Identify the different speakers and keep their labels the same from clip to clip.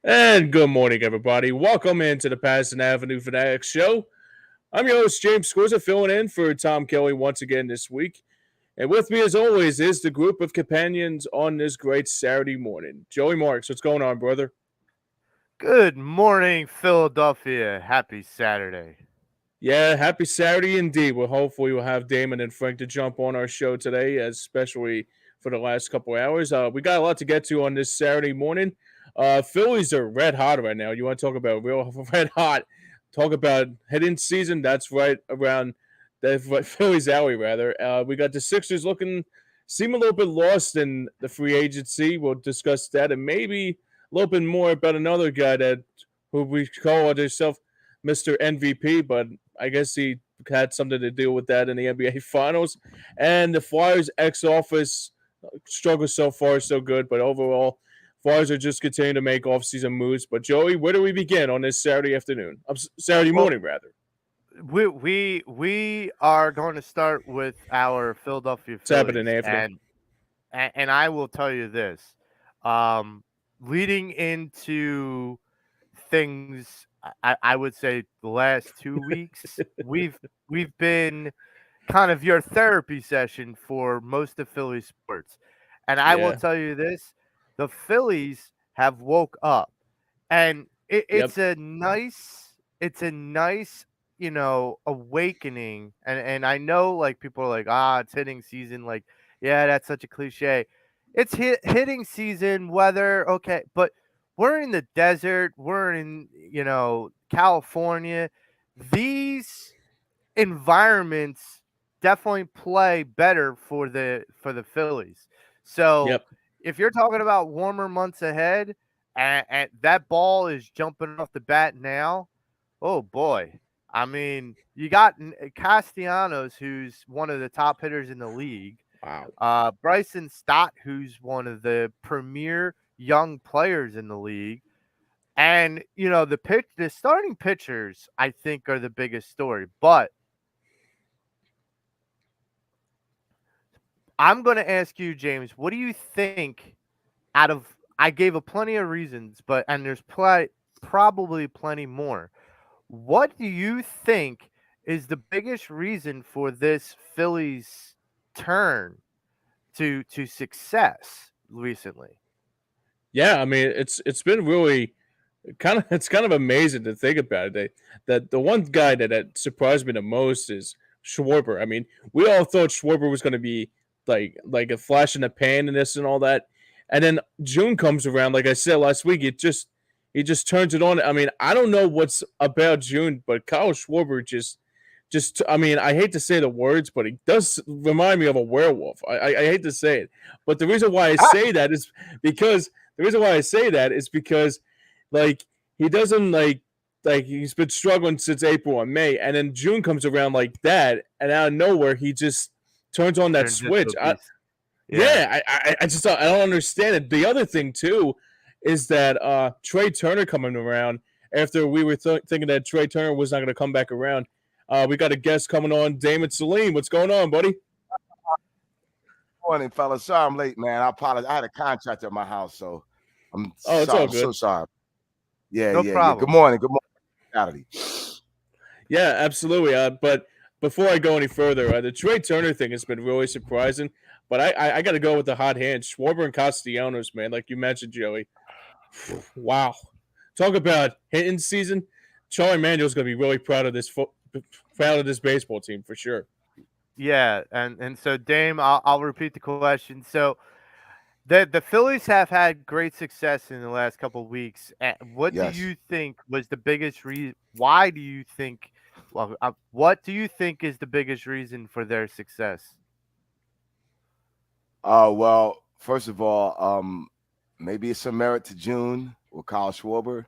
Speaker 1: And good morning, everybody. Welcome into the Pattison Ave Phanatics show. I'm your host, James Scorza, filling in for Tom Kelly once again this week. And with me, as always, is the group of companions on this great Saturday morning. Joey Marks, what's going on, brother?
Speaker 2: Good morning, Philadelphia. Happy Saturday.
Speaker 1: Yeah, happy Saturday indeed. Well, hopefully we'll have Damon and Frank to jump on our show today, especially for the last couple hours. We got a lot to get to on this Saturday morning. Phillies are red hot right now. You want to talk about real red hot? Talk about head-in season. That's right around the Phillies alley, rather. We got the Sixers seem a little bit lost in the free agency. We'll discuss that and maybe a little bit more about another guy that who we call ourselves Mr. MVP, but I guess he had something to do with that in the NBA Finals. And the Flyers' ex office struggles so far, so good, but overall, Flyers are just continuing to make offseason moves. But Joey, where do we begin on this Saturday afternoon? Saturday
Speaker 2: Well,
Speaker 1: morning, rather.
Speaker 2: we are going to start with our Philadelphia
Speaker 1: What's happening,
Speaker 2: Phillies,
Speaker 1: Anthony?
Speaker 2: and I will tell you this, um, leading into things, I would say the last 2 weeks, we've been kind of your therapy session for most of Philly sports. And I will
Speaker 1: Yeah.
Speaker 2: tell you this, the Phillies have woke up. And
Speaker 1: Yep.
Speaker 2: it's a nice, awakening. And I know like people are like, it's hitting season, like, yeah, that's such a cliche. It's hitting season, weather, okay, but we're in the desert, we're in, California. These environments definitely play better for the Phillies. So
Speaker 1: Yep.
Speaker 2: if you're talking about warmer months ahead, and that ball is jumping off the bat now, oh boy. I mean, you got Castellanos, who's one of the top hitters in the league.
Speaker 1: Wow.
Speaker 2: Bryson Stott, who's one of the premier young players in the league. And the starting pitchers, I think, are the biggest story. But I'm going to ask you, James, what do you think out of I gave a plenty of reasons, but and there's probably plenty more. What do you think is the biggest reason for this Phillies turn to success recently?
Speaker 1: Yeah, I mean it's been really it's kind of amazing to think about it. That the one guy that surprised me the most is Schwarber. I mean, we all thought Schwarber was going to be like a flash in the pan and this and all that, and then June comes around. Like I said last week, he just turns it on. I mean, I don't know what's about June, but Kyle Schwarber just I mean, I hate to say the words, but he does remind me of a werewolf. I hate to say it, but the reason why I say that is because the reason why I say that is because like he doesn't like he's been struggling since April and May, and then June comes around like that, and out of nowhere he just turns on that
Speaker 2: Turns into
Speaker 1: switch.
Speaker 2: a beast. Yeah.
Speaker 1: Yeah, I just I don't understand it. The other thing too is that Trey Turner coming around after we were thinking that Trey Turner was not going to come back around. We got a guest coming on, Damon Salim. What's going on, buddy?
Speaker 3: Morning, fellas. Sorry I'm late, man. I apologize. I had a contract at my house, so I'm
Speaker 1: Oh, it's
Speaker 3: sorry.
Speaker 1: all
Speaker 3: I'm so
Speaker 1: good.
Speaker 3: sorry. Yeah,
Speaker 2: No
Speaker 3: yeah, yeah. Good
Speaker 2: problem.
Speaker 3: morning. Good morning, Saturday.
Speaker 1: Yeah, absolutely. But before I go any further, the Trey Turner thing has been really surprising. But I got to go with the hot hand, Schwarber and Castellanos, man. Like you mentioned, Joey. Wow, talk about hitting season. Charlie Manuel's going to be really proud of this baseball team for sure.
Speaker 2: Yeah, and so Dame, I'll repeat the question. So the Phillies have had great success in the last couple of weeks. What do
Speaker 3: Yes.
Speaker 2: you think was the biggest reason? Why do you think? Well, what do you think is the biggest reason for their success?
Speaker 3: Well, first of all, maybe it's some merit to June with Kyle Schwarber,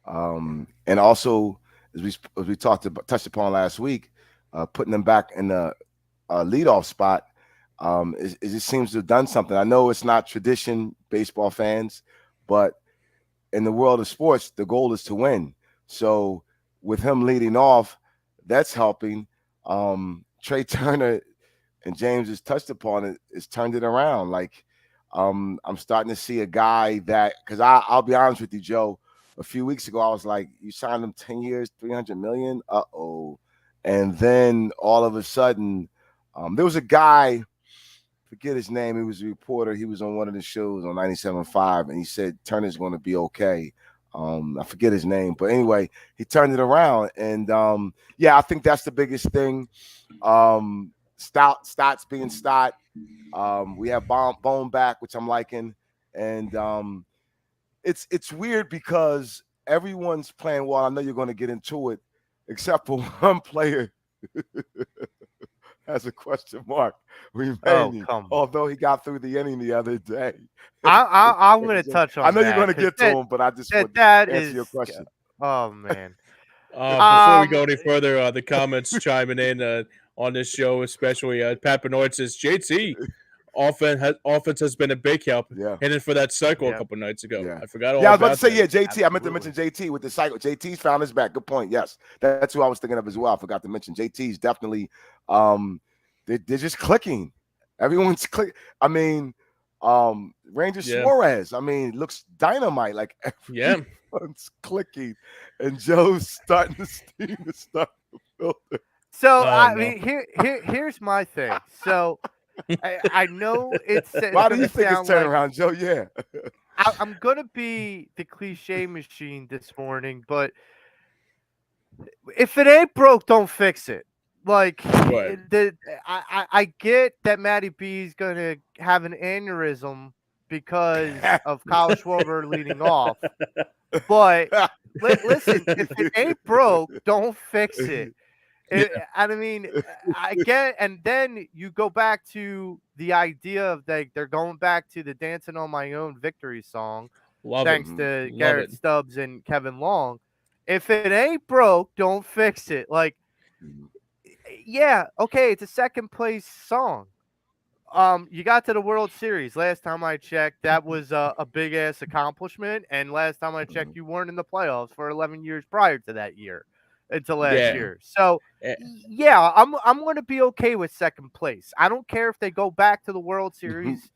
Speaker 3: and also as we touched upon last week, putting them back in the leadoff spot. It just seems to have done something. I know it's not tradition, baseball fans, but in the world of sports, the goal is to win. So with him leading off, that's helping. Trey Turner and James has touched upon it, has turned it around. Like I'm starting to see a guy that because I'll be honest with you, Joe, a few weeks ago, I was like, you signed him 10 years, 300 million. Uh-oh. And then all of a sudden, there was a guy, forget his name. He was a reporter. He was on one of the shows on 97.5, and he said Turner's going to be okay. I forget his name, but anyway, he turned it around, and yeah, I think that's the biggest thing. Stotts being Stott. We have Bone back, which I'm liking, and it's weird because everyone's playing well. I know you're going to get into it, except for one player has a question mark
Speaker 2: Oh,
Speaker 3: remaining,
Speaker 2: come.
Speaker 3: although he got through the inning the other day.
Speaker 2: I'm going to touch on
Speaker 3: I know you're
Speaker 2: that
Speaker 3: going to
Speaker 2: 'cause
Speaker 3: get to him, but I just want
Speaker 2: that
Speaker 3: to answer
Speaker 2: is.
Speaker 3: your question.
Speaker 2: Oh man.
Speaker 1: Before we go
Speaker 2: Um.
Speaker 1: any further, the comments chiming in on this show, especially Pat Benoit says JT offense has been a big help,
Speaker 3: Yeah.
Speaker 1: hitting for that cycle a
Speaker 2: Yep.
Speaker 1: couple nights ago.
Speaker 3: Yeah.
Speaker 1: I forgot all
Speaker 3: Yeah, I was about to
Speaker 1: about
Speaker 3: say,
Speaker 1: that.
Speaker 3: yeah, JT. I meant to
Speaker 2: Absolutely.
Speaker 3: mention JT with the cycle. JT's found his back. Good point. Yes. That's who I was thinking of as well. I forgot to mention JT's definitely they're just clicking. Everyone's click. I mean, Ranger
Speaker 1: Yeah,
Speaker 3: Suarez, I mean, looks dynamite. Like
Speaker 1: yeah.
Speaker 3: everyone's clicking. And Joe's starting to steam to start the filter.
Speaker 2: So
Speaker 1: Oh
Speaker 2: I
Speaker 1: no.
Speaker 2: mean, here's my thing. So I know it's
Speaker 3: Why do
Speaker 2: gonna
Speaker 3: you think it's
Speaker 2: sound
Speaker 3: turning
Speaker 2: like
Speaker 3: around, Joe? Yeah.
Speaker 2: I'm gonna be the cliche machine this morning, but if it ain't broke, don't fix it. Like
Speaker 1: Right.
Speaker 2: I get that Matty B's gonna have an aneurysm because of Kyle Schwarber leading off, but listen, if it ain't broke, don't fix it. And I mean, I get, and then you go back to the idea of they're going back to the "Dancing on My Own" victory song,
Speaker 1: Love it.
Speaker 2: thanks to
Speaker 1: Love
Speaker 2: Garrett
Speaker 1: it.
Speaker 2: Stubbs and Kevin Long. If it ain't broke, don't fix it. Like, yeah, okay, it's a second place song. You got to the World Series. Last time I checked, that was a big ass accomplishment. And last time I checked, you weren't in the playoffs for 11 years prior to that year, until last
Speaker 1: Yeah.
Speaker 2: year. So
Speaker 1: Eh,
Speaker 2: yeah, I'm going to be okay with second place. I don't care if they go back to the World Series.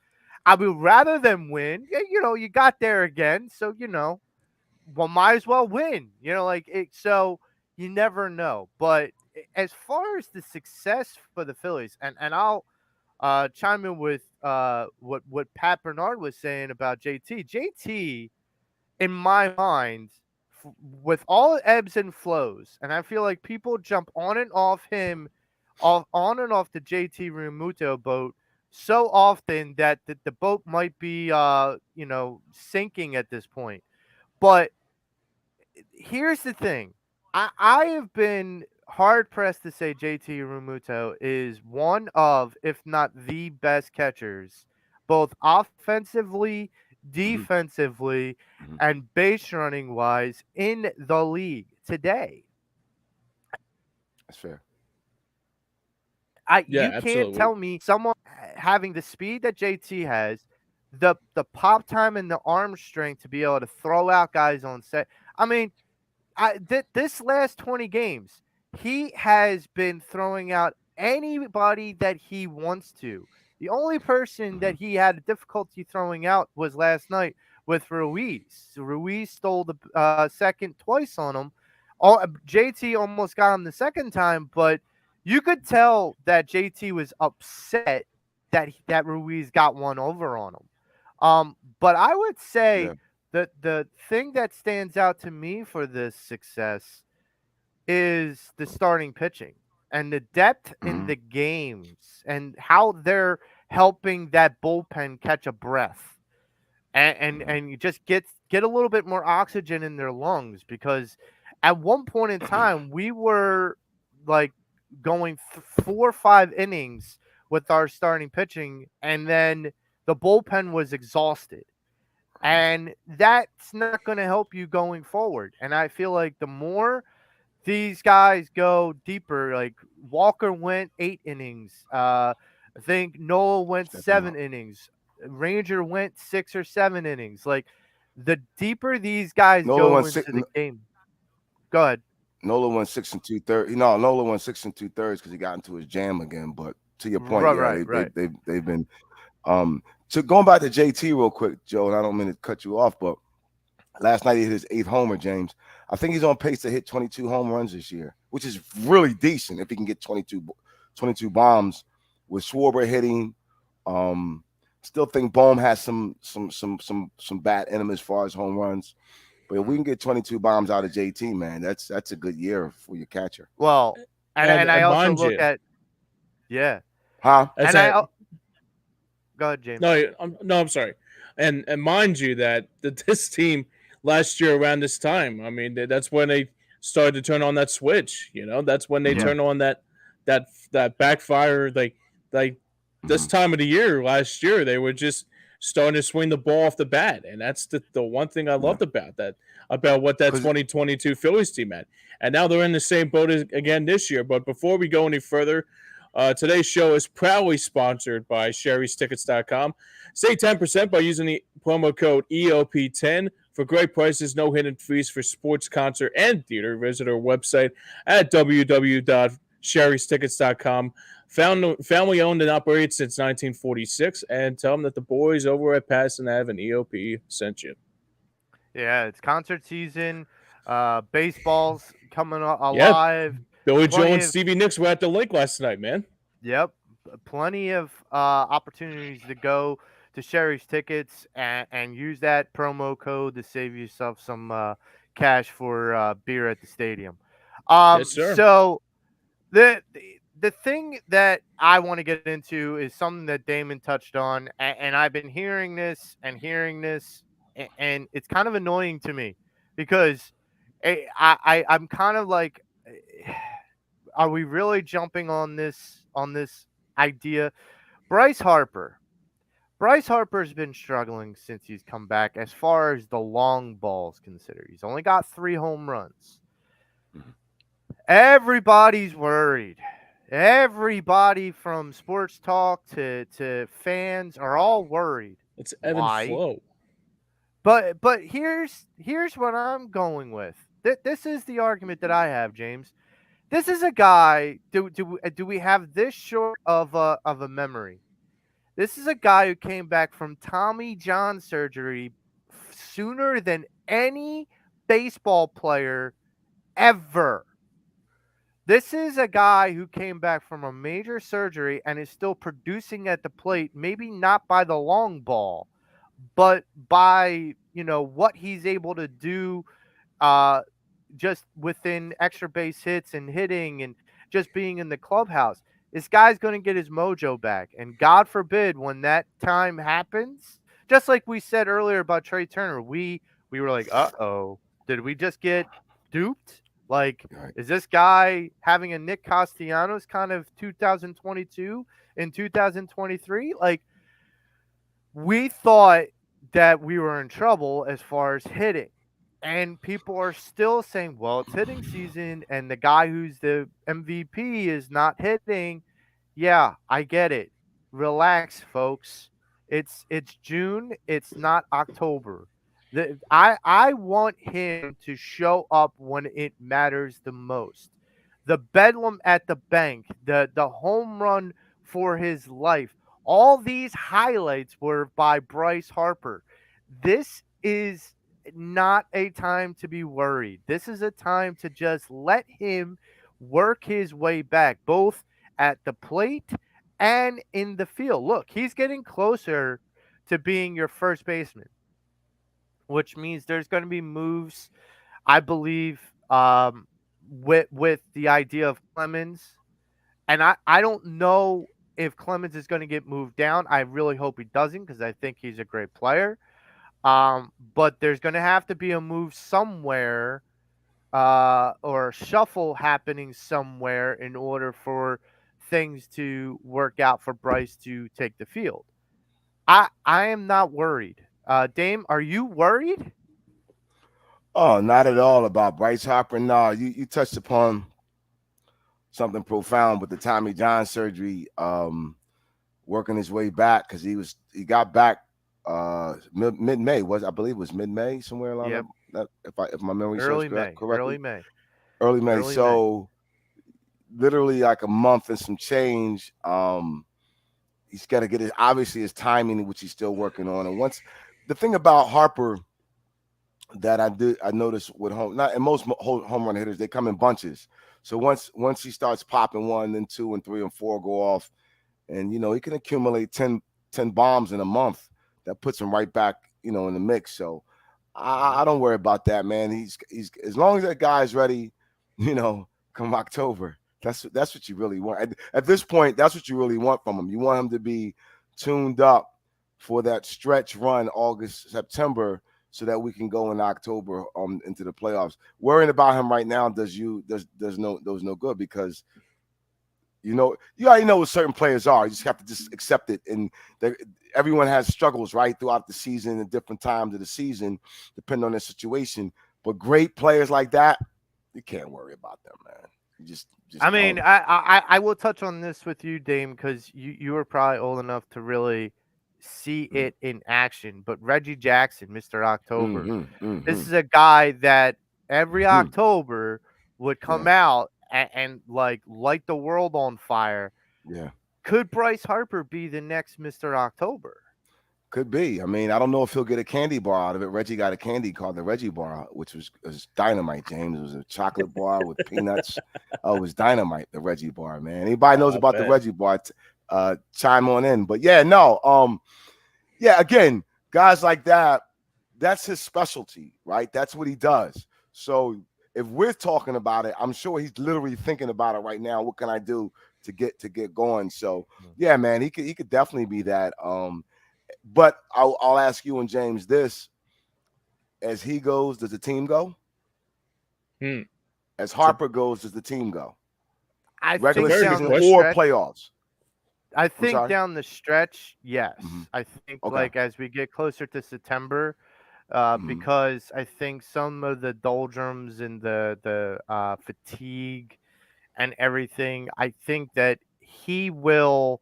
Speaker 2: I would rather them win. You know, you got there again, so well, might as well win. Like it. So you never know. But as far as the success for the Phillies, and I'll chime in with what Pat Bernard was saying about JT. JT, in my mind, with all ebbs and flows, and I feel like people jump on and off him, on and off the JT Realmuto boat so often that the boat might be sinking at this point. But here's the thing. I have been hard pressed to say JT Realmuto is one of, if not the best catchers, both offensively, defensively, and base running wise in the league today.
Speaker 3: That's fair.
Speaker 1: yeah,
Speaker 2: You can't
Speaker 1: absolutely.
Speaker 2: tell me someone having the speed that JT has, the pop time and the arm strength to be able to throw out guys on set. I mean, this last 20 games, he has been throwing out anybody that he wants to. The only person that he had difficulty throwing out was last night with Ruiz. Ruiz stole the second twice on him. JT almost got him the second time, but you could tell that JT was upset that Ruiz got one over on him. But I would say
Speaker 3: Yeah.
Speaker 2: the thing that stands out to me for this success is the starting pitching and the depth in the games and how they're helping that bullpen catch a breath and you just get a little bit more oxygen in their lungs, because at one point in time we were like going 4 or 5 innings with our starting pitching, and then the bullpen was exhausted, and that's not going to help you going forward. And I feel like the more these guys go deeper, like Walker went 8 innings, I think Noah went
Speaker 3: Stepping
Speaker 2: seven
Speaker 3: up.
Speaker 2: innings, Ranger went 6 or 7 innings. Like the deeper these guys
Speaker 3: Nola
Speaker 2: go
Speaker 3: went six.
Speaker 2: into the game. Go ahead.
Speaker 3: Nola went 6 2/3. No, Nola went 6 2/3 because he got into his jam again. But to your point,
Speaker 2: Right,
Speaker 3: yeah,
Speaker 2: right, right.
Speaker 3: they've been so going back to JT real quick, Joe, and I don't mean to cut you off, but Last night he hit his 8th homer, James. I think he's on pace to hit 22 home runs this year, which is really decent if he can get 22 bombs with Schwarber hitting. Um, Still think Bohm has some bat in him as far as home runs. But if we can get 22 bombs out of JT, man, that's a good year for your catcher.
Speaker 2: Well, and I
Speaker 1: And
Speaker 2: also
Speaker 1: mind
Speaker 2: look
Speaker 1: you,
Speaker 2: at yeah,
Speaker 3: Huh?
Speaker 1: as
Speaker 2: and
Speaker 1: I
Speaker 2: go ahead, James.
Speaker 1: no, I'm sorry, and mind you that this team last year around this time, I mean, that's when they started to turn on that switch. You know, that's when they
Speaker 3: Mm-hmm.
Speaker 2: Yeah,
Speaker 1: turned on that backfire. Like this
Speaker 3: Mm-hmm.
Speaker 1: time of the year last year, they were just starting to swing the ball off the bat, and that's the one thing I
Speaker 3: Yeah.
Speaker 1: loved about what that
Speaker 3: Because
Speaker 1: 2022 Phillies team had. And now they're in the same boat again this year. But before we go any further, today's show is proudly sponsored by Sherry'sTickets.com. Save 10% by using the promo code EOP10 for great prices, no hidden fees for sports, concert, and theater. Visit our website at www.Sherry'sTickets.com. Family owned and operated since 1946, and tell them that the boys over at Pattison Ave and EOP sent you.
Speaker 2: yeah, it's concert season. Baseball's coming
Speaker 1: Yeah,
Speaker 2: alive.
Speaker 1: Billy Joel
Speaker 2: Plenty
Speaker 1: and
Speaker 2: of
Speaker 1: Stevie Nicks were at the lake last night, man.
Speaker 2: Yep, plenty of opportunities to go to Sherry's Tickets and use that promo code to save yourself some cash for beer at the stadium.
Speaker 1: Yes, sir.
Speaker 2: So the thing that I want to get into is something that Damon touched on, and I've been hearing this, and it's kind of annoying to me because I'm kind of like, are we really jumping on this idea? Bryce Harper. Bryce Harper's been struggling since he's come back as far as the long ball's considered. He's only got 3 home runs. Everybody's worried. Everybody from sports talk to fans are all worried.
Speaker 1: It's Evan
Speaker 2: Why?
Speaker 1: Flo.
Speaker 2: But here's what I'm going with. This is the argument that I have, James. This is a guy. Do we have this short of a memory? This is a guy who came back from Tommy John surgery sooner than any baseball player ever. This is a guy who came back from a major surgery and is still producing at the plate, maybe not by the long ball, but by, what he's able to do uh just within extra base hits and hitting and just being in the clubhouse. This guy's going to get his mojo back. And God forbid when that time happens, just like we said earlier about Trey Turner, we were like, "Uh-oh, did we just get duped? Like,
Speaker 3: Right.
Speaker 2: is this guy having a Nick Castellanos kind of 2022 and 2023? Like, we thought that we were in trouble as far as hitting. And people are still saying, well, it's hitting season, and the guy who's the MVP is not hitting. Yeah, I get it. Relax, folks. It's June. It's not October. I want him to show up when it matters the most. The bedlam at the bank, the home run for his life. All these highlights were by Bryce Harper. This is not a time to be worried. This is a time to just let him work his way back, both at the plate and in the field. Look, he's getting closer to being your first baseman, which means there's going to be moves, I believe, with the idea of Clemens. And I don't know if Clemens is going to get moved down. I really hope he doesn't because I think he's a great player. But there's going to have to be a move somewhere or a shuffle happening somewhere in order for things to work out for Bryce to take the field. I am not worried. Dame, are you worried?
Speaker 3: Oh, not at all about Bryce Harper. No, you touched upon something profound with the Tommy John surgery, working his way back because he got back mid May. I believe it was mid May, somewhere along
Speaker 2: Yep.
Speaker 3: that, if my memory serves
Speaker 2: Early May.
Speaker 3: correctly.
Speaker 2: Early May.
Speaker 3: Early May.
Speaker 2: Early May.
Speaker 3: So literally like a month and some change. He's got to get his timing, which he's still working on. And once the thing about Harper that I noticed with not and most home run hitters, they come in bunches. So once he starts popping one, then two and three and four go off, and he can accumulate 10 bombs in a month. That puts him right back, in the mix. So I don't worry about that, man. He's as long as that guy's ready, come October. That's what you really want. At this point, that's what you really want from him. You want him to be tuned up for that stretch run, August, September, so that we can go in October into the playoffs. Worrying about him right now does no good, because you already know what certain players are. You just have to just accept it. And everyone has struggles, right, throughout the season at different times of the season, depending on their situation. But great players like that, you can't worry about them, man. You just
Speaker 2: I mean,
Speaker 3: don't.
Speaker 2: I will touch on this with you, Dame, because you were probably old enough to really see it in action. But Reggie Jackson, Mr. October, this is a guy that every October would come out and like light the world on fire.
Speaker 3: Yeah.
Speaker 2: Could Bryce Harper be the next Mr. October?
Speaker 3: Could be. I mean, I don't know if he'll get a candy bar out of it. Reggie got a candy called the Reggie bar, which was dynamite, James. It was a chocolate bar with peanuts. Oh, it was dynamite, the Reggie bar, man. Anybody knows about the Reggie bar, chime on in. But yeah, no. Yeah, again, guys like that, that's his specialty, right? That's what he does. So if we're talking about it, I'm sure he's literally thinking about it right now. What can I do to get going? So yeah, man, he could definitely be that. But I'll ask you and James this: as he goes, does the team go? As Harper goes, does the team go?
Speaker 2: I
Speaker 3: Regular
Speaker 2: think
Speaker 3: season or playoffs?
Speaker 2: I think down the stretch, yes. I think
Speaker 3: Okay.
Speaker 2: as we get closer to September, because I think some of the doldrums and the fatigue and everything, I think that he will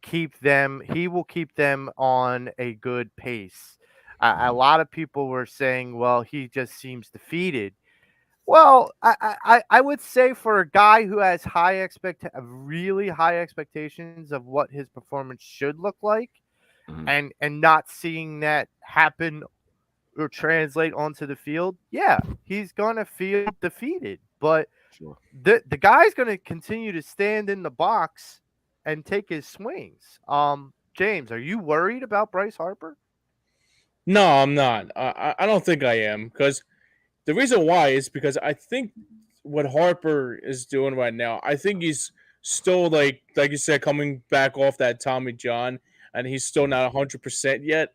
Speaker 2: keep them. He will keep them on a good pace. A lot of people were saying, "Well, he just seems defeated." Well, I would say for a guy who has really high expectations of what his performance should look like, and not seeing that happen or translate onto the field, yeah, he's gonna feel defeated. But the guy's gonna continue to stand in the box and take his swings. James, are you worried about Bryce Harper?
Speaker 1: No, I'm not. I don't think I am, because the reason why is because I think what Harper is doing right now, I think he's still like you said, coming back off that Tommy John, and he's still not 100% yet.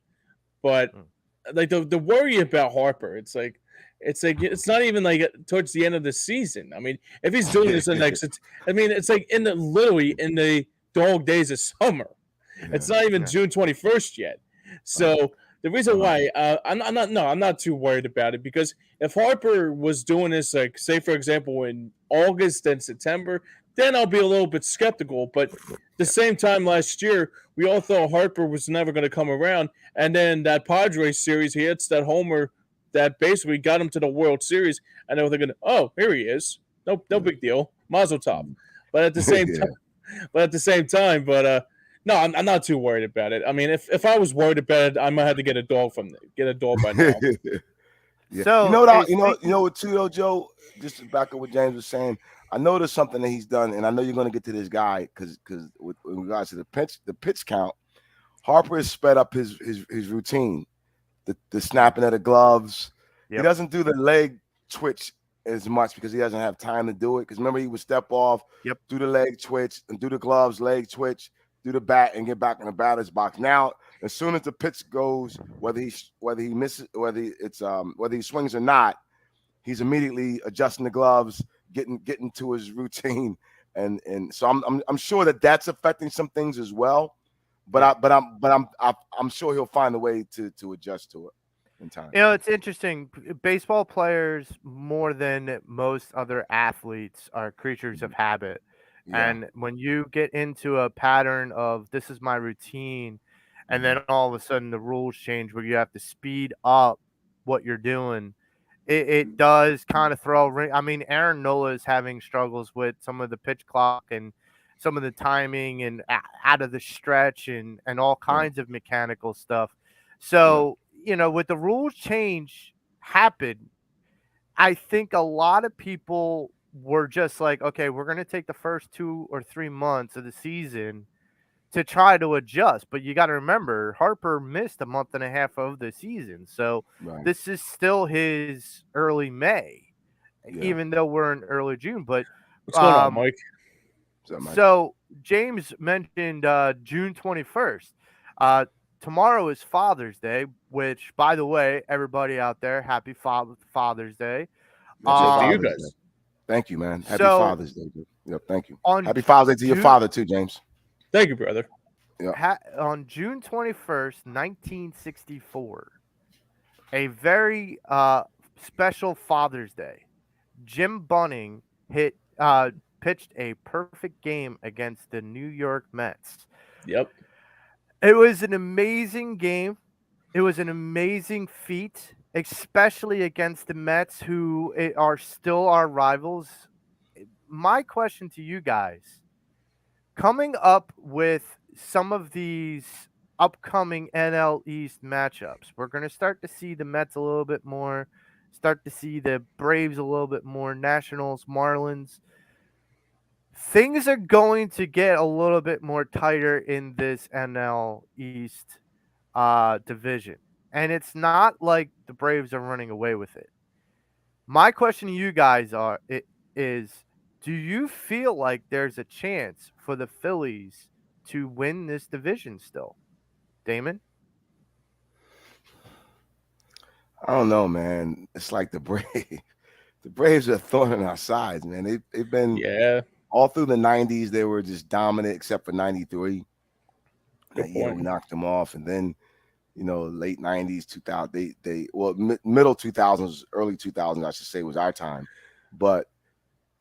Speaker 1: But like the worry about Harper, it's not even like towards the end of the season. I mean, if he's doing this in it's like literally in the dog days of summer. It's not even June 21st yet. So the reason why I'm not too worried about it, because if Harper was doing this, like say for example in August and September, then I'll be a little bit skeptical. But the same time last year, we all thought Harper was never going to come around, and then that Padres series, he hits that homer that basically got him to the World Series, and they were thinking, "Oh, here he is. No big deal, Mazel Tov." But at the same time, no, I'm not too worried about it. I mean, if I was worried about it, I might have to get a dog by now.
Speaker 3: Yeah.
Speaker 2: So
Speaker 3: you know what too though, Joe? Just to back up what James was saying, I noticed something that he's done, and I know you're going to get to this guy because with regards to the pitch count, Harper has sped up his routine, the snapping of the gloves. He doesn't do the leg twitch as much because he doesn't have time to do it. Because remember, he would step off, do the leg twitch, and do the gloves, leg twitch, do the bat, and get back in the batter's box. Now, as soon as the pitch goes, whether he misses, whether he swings or not, he's immediately adjusting the gloves, getting to his routine, and so I'm sure that's affecting some things as well. But I'm sure he'll find a way to adjust to it in time.
Speaker 2: You know, it's interesting. Baseball players, more than most other athletes, are creatures of habit. And when you get into a pattern of this is my routine, and then all of a sudden the rules change where you have to speed up what you're doing, it does kind of I mean, Aaron Nola is having struggles with some of the pitch clock and some of the timing and out of the stretch and all kinds of mechanical stuff. So, with the rules change happened, I think a lot of people were just like, okay, we're going to take the first 2 or 3 months of the season to try to adjust. But you got to remember, Harper missed a month and a half of the season. So
Speaker 3: Right.
Speaker 2: this is still his early May,
Speaker 3: Yeah.
Speaker 2: even though we're in early June. But
Speaker 1: What's going on,
Speaker 2: um,
Speaker 1: Mike?
Speaker 3: What's up, Mike?
Speaker 2: so James mentioned June 21st. Uh, Tomorrow is Father's Day, which, by the way, everybody out there, happy Father's Day.
Speaker 3: Happy
Speaker 1: Same to you
Speaker 2: Um,
Speaker 3: Father's Day.
Speaker 1: guys.
Speaker 3: Thank you, man. Happy
Speaker 2: so
Speaker 3: Father's Day, dude. Yep, thank you.
Speaker 2: on
Speaker 3: Happy Father's Day to your
Speaker 2: June
Speaker 3: father too, James.
Speaker 1: Thank you, brother.
Speaker 3: Yep.
Speaker 2: on June 21st, 1964, a very special Father's Day. Jim Bunning pitched a perfect game against the New York Mets.
Speaker 1: Yep.
Speaker 2: It was an amazing game. It was an amazing feat, especially against the Mets, who are still our rivals. My question to you guys, coming up with some of these upcoming NL East matchups, we're going to start to see the Mets a little bit more, start to see the Braves a little bit more, Nationals, Marlins. Things are going to get a little bit more tighter in this NL East division. And it's not like the Braves are running away with it. My question to you guys is, do you feel like there's a chance for the Phillies to win this division still? Damon?
Speaker 3: I don't know, man. It's like the Braves. The Braves are a thorn in our sides, man. They've been
Speaker 1: Yeah.
Speaker 3: all through the '90s. They were just dominant, except for '93.
Speaker 1: Good
Speaker 3: That year
Speaker 1: point.
Speaker 3: we knocked them off, and then late '90s, 2000. Middle 2000s, early 2000s, I should say, was our time. But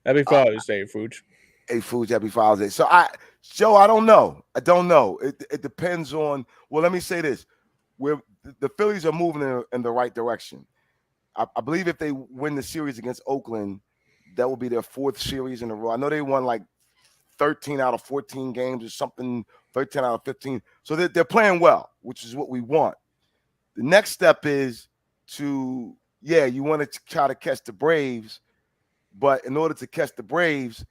Speaker 1: Happy
Speaker 3: uh,
Speaker 1: Father's Day, Fooch.
Speaker 3: hey, Foods, happy Father's Day. So Joe, I don't know. I don't know. It depends on. Well, let me say this: where the Phillies are moving in the right direction. I believe if they win the series against Oakland, that will be their fourth series in a row. I know they won like 13 out of 14 games or something, 13 out of 15. So they're playing well, which is what we want. The next step is you want to try to catch the Braves, but in order to catch the Braves,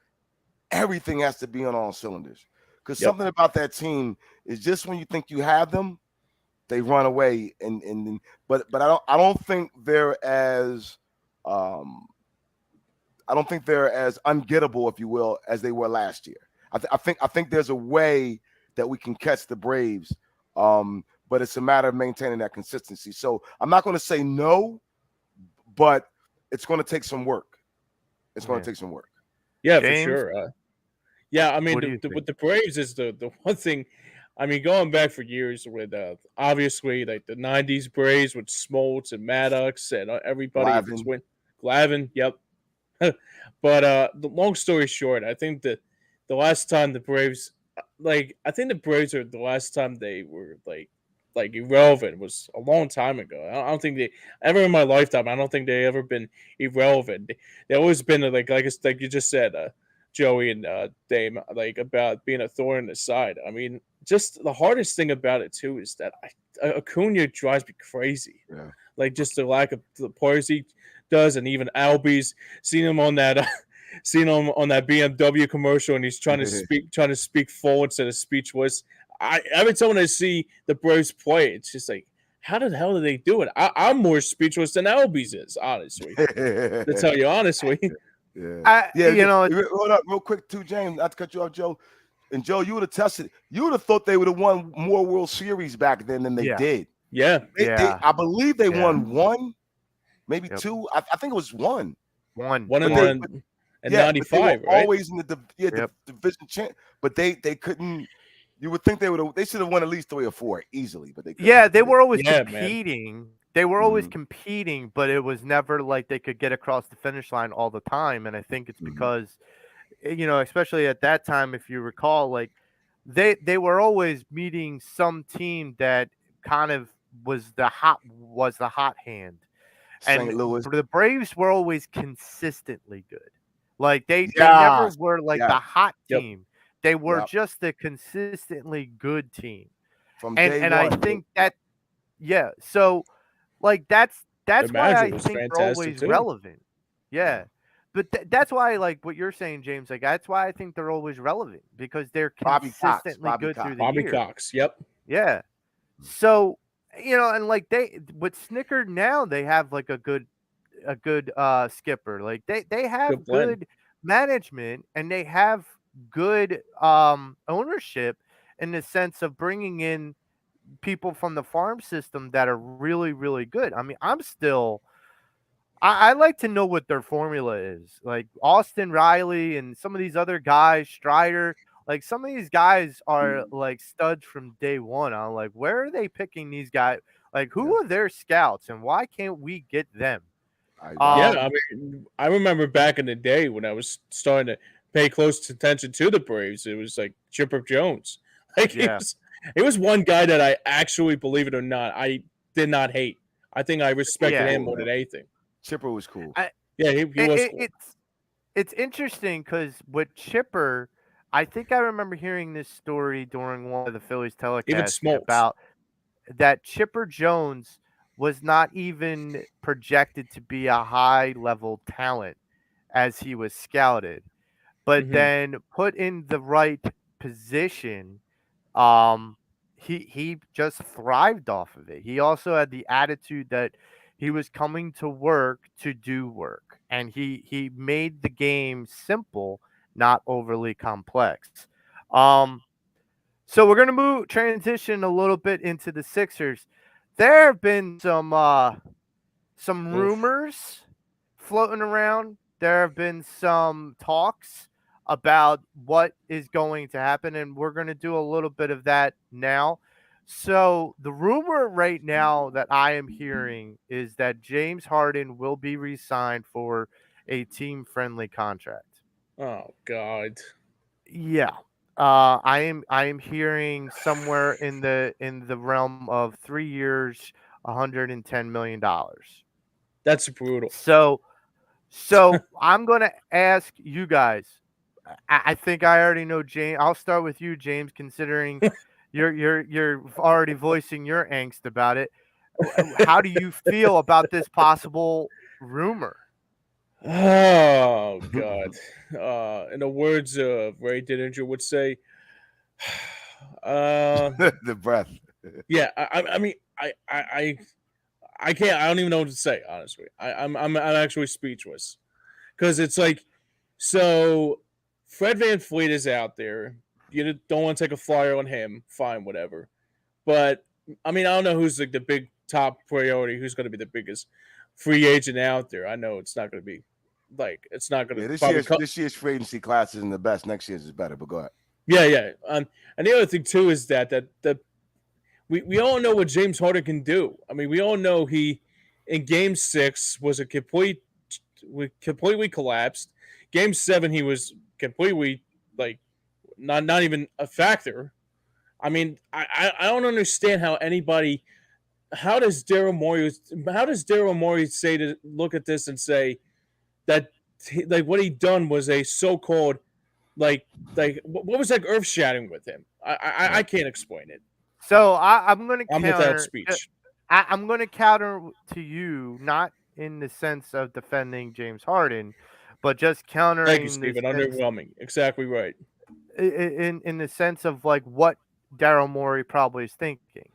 Speaker 3: everything has to be on all cylinders. Because
Speaker 1: Yep.
Speaker 3: something about that team is just when you think you have them, they run away but I don't think they're as um I don't think they're as ungettable, if you will, as they were last year. I think there's a way that we can catch the Braves, but it's a matter of maintaining that consistency. So I'm not going to say no, but it's going to take some work. It's going
Speaker 2: Yeah.
Speaker 3: to take some work.
Speaker 1: Yeah, for
Speaker 2: James,
Speaker 1: sure. Yeah, I mean,
Speaker 2: what do you think?
Speaker 1: with the Braves is the one thing. I mean, going back for years with obviously like the '90s Braves with Smoltz and Maddox and everybody in
Speaker 3: Glavin.
Speaker 1: between. Glavin, yep. But the long story short, I think that the last time the Braves, I think the Braves are the last time they were like irrelevant was a long time ago. I don't think they ever in my lifetime. I don't think they ever been irrelevant. They always been like you just said, Joey and Dame, like about being a thorn in the side. I mean, just the hardest thing about it too is that Acuna drives me crazy.
Speaker 3: Yeah.
Speaker 1: Like just the lack of the players he does, and even Albies. Seen him on that, seen him on that BMW commercial, and he's trying to speak full instead of speechless. Every time I see the Braves play, it's just like, how the hell do they do it? I'm more speechless than Albies is, honestly. To tell you honestly.
Speaker 3: Yeah.
Speaker 2: I,
Speaker 3: Yeah.
Speaker 2: you know,
Speaker 3: Hold up real quick, too, James. Not to cut you off, Joe. And Joe, you would have tested. You would have thought they would have won more World Series back then than they
Speaker 2: yeah,
Speaker 3: did.
Speaker 1: Yeah,
Speaker 3: I believe they
Speaker 2: yeah,
Speaker 3: won one, maybe
Speaker 2: yep.
Speaker 3: two. I think it was one.
Speaker 2: One,
Speaker 1: one in
Speaker 3: But they,
Speaker 2: one,
Speaker 3: but,
Speaker 1: in
Speaker 3: yeah, but they were
Speaker 1: '95, right?
Speaker 3: always in
Speaker 2: yep.
Speaker 3: division champ. But they couldn't. You would think they should have won at least 3 or 4 easily, but they couldn't.
Speaker 2: Yeah, they were always
Speaker 1: Yeah, man.
Speaker 2: competing. They were always
Speaker 3: Mm-hmm,
Speaker 2: competing, but it was never like they could get across the finish line all the time. And I think it's
Speaker 3: mm-hmm,
Speaker 2: because, especially at that time, if you recall, like they were always meeting some team that kind of was the hot hand.
Speaker 3: St.
Speaker 2: And
Speaker 3: Louis.
Speaker 2: the Braves were always consistently good. Like they never
Speaker 3: Yes.
Speaker 2: were like
Speaker 3: Yes.
Speaker 2: the hot
Speaker 1: Yep.
Speaker 2: team. They were
Speaker 3: Yep.
Speaker 2: just a consistently good team.
Speaker 3: From
Speaker 2: And
Speaker 3: day
Speaker 2: and I
Speaker 3: one.
Speaker 2: think that yeah, so like that's
Speaker 1: The
Speaker 2: That's why
Speaker 1: manager
Speaker 2: I
Speaker 1: was
Speaker 2: think they're
Speaker 1: fantastic
Speaker 2: always
Speaker 1: too.
Speaker 2: relevant. Yeah. But that's why, like what you're saying, James, like that's why I think they're always relevant because they're
Speaker 3: Bobby Cox.
Speaker 2: consistently
Speaker 3: Bobby
Speaker 2: good through
Speaker 3: Cox.
Speaker 2: the
Speaker 1: Bobby
Speaker 2: year.
Speaker 1: Cox. Yep.
Speaker 2: Yeah. So, and like they with Snicker now they have like a good skipper. Like they
Speaker 1: Good
Speaker 2: have
Speaker 1: blend.
Speaker 2: good management and they have good ownership in the sense of bringing in people from the farm system that are really really good. I mean, I like to know what their formula is. Like Austin Riley and some of these other guys, Strider, like some of these guys are like studs from day one. I'm like, where are they picking these guys? Like, who
Speaker 3: Yeah,
Speaker 2: are their scouts and why can't we get them?
Speaker 3: I
Speaker 1: Yeah,
Speaker 3: agree.
Speaker 1: I
Speaker 2: Um,
Speaker 1: mean, I remember back in the day when I was starting to pay close attention to the Braves. It was like Chipper Jones. Like
Speaker 2: yeah,
Speaker 1: he was one guy that I actually, believe it or not, I did not hate. I think I
Speaker 3: Chipper was
Speaker 1: respected
Speaker 2: yeah.
Speaker 1: him
Speaker 3: cool,
Speaker 1: more
Speaker 3: man.
Speaker 1: than anything.
Speaker 3: Chipper was cool.
Speaker 2: I,
Speaker 1: Yeah, he
Speaker 2: it,
Speaker 1: was
Speaker 2: it,
Speaker 1: cool.
Speaker 2: it's interesting because with Chipper, I think I remember hearing this story during one of the Phillies
Speaker 1: Even
Speaker 2: telecasts
Speaker 1: Smoltz.
Speaker 2: about that Chipper Jones was not even projected to be a high level talent as he was scouted, but
Speaker 1: Hmm.
Speaker 2: then put in the right position, um, he just thrived off of it. He also had the attitude that he was coming to work to do work, and he made the game simple, not overly complex. Um, so we're gonna move transition a little bit into the Sixers. There have been some
Speaker 1: Oof.
Speaker 2: rumors floating around. There have been some talks about what is going to happen, and we're going to do a little bit of that now. So, the rumor right now that I am hearing is that James Harden will be re signed for a team friendly contract.
Speaker 1: Oh God.
Speaker 2: Yeah. I am hearing somewhere in the realm of 3 years, $110 million.
Speaker 1: That's brutal.
Speaker 2: So I'm gonna ask you guys. I think I already know James. I'll start with you, James, considering you're already voicing your angst about it. How do you feel about this possible rumor?
Speaker 1: Oh God. In the words of Ray Dininger would say, uh,
Speaker 3: The breath.
Speaker 1: yeah. I mean, I can't. I don't even know what to say. Honestly, I'm actually speechless because it's like, so Fred Van Fleet is out there. You don't want to take a flyer on him. Fine, whatever. But I mean, I don't know who's like the big top priority. Who's going to be the biggest free agent out there? I know it's not going to be like it's not going
Speaker 3: Yeah,
Speaker 1: to probably.
Speaker 3: this year's free agency class isn't the best. Next year's is better. But go ahead.
Speaker 1: Yeah, yeah. And the other thing too is that we all know what James Harden can do. I mean, we all know he in Game 6 was a completely collapsed. Game 7 he was completely like not even a factor. I mean, I don't understand how anybody. How does Daryl Morey say to look at this and say that like what he done was a so-called like what was like earth shattering with him? I
Speaker 3: Right.
Speaker 1: can't explain it.
Speaker 2: So I'm going to
Speaker 1: I'm without
Speaker 2: counter.
Speaker 1: speech.
Speaker 2: I'm going to counter to you, not in the sense of defending James Harden, but just
Speaker 1: Thank you,
Speaker 2: countering this
Speaker 1: Stephen. Underwhelming. Exactly right.
Speaker 2: in the sense of like what Daryl Morey probably is thinking.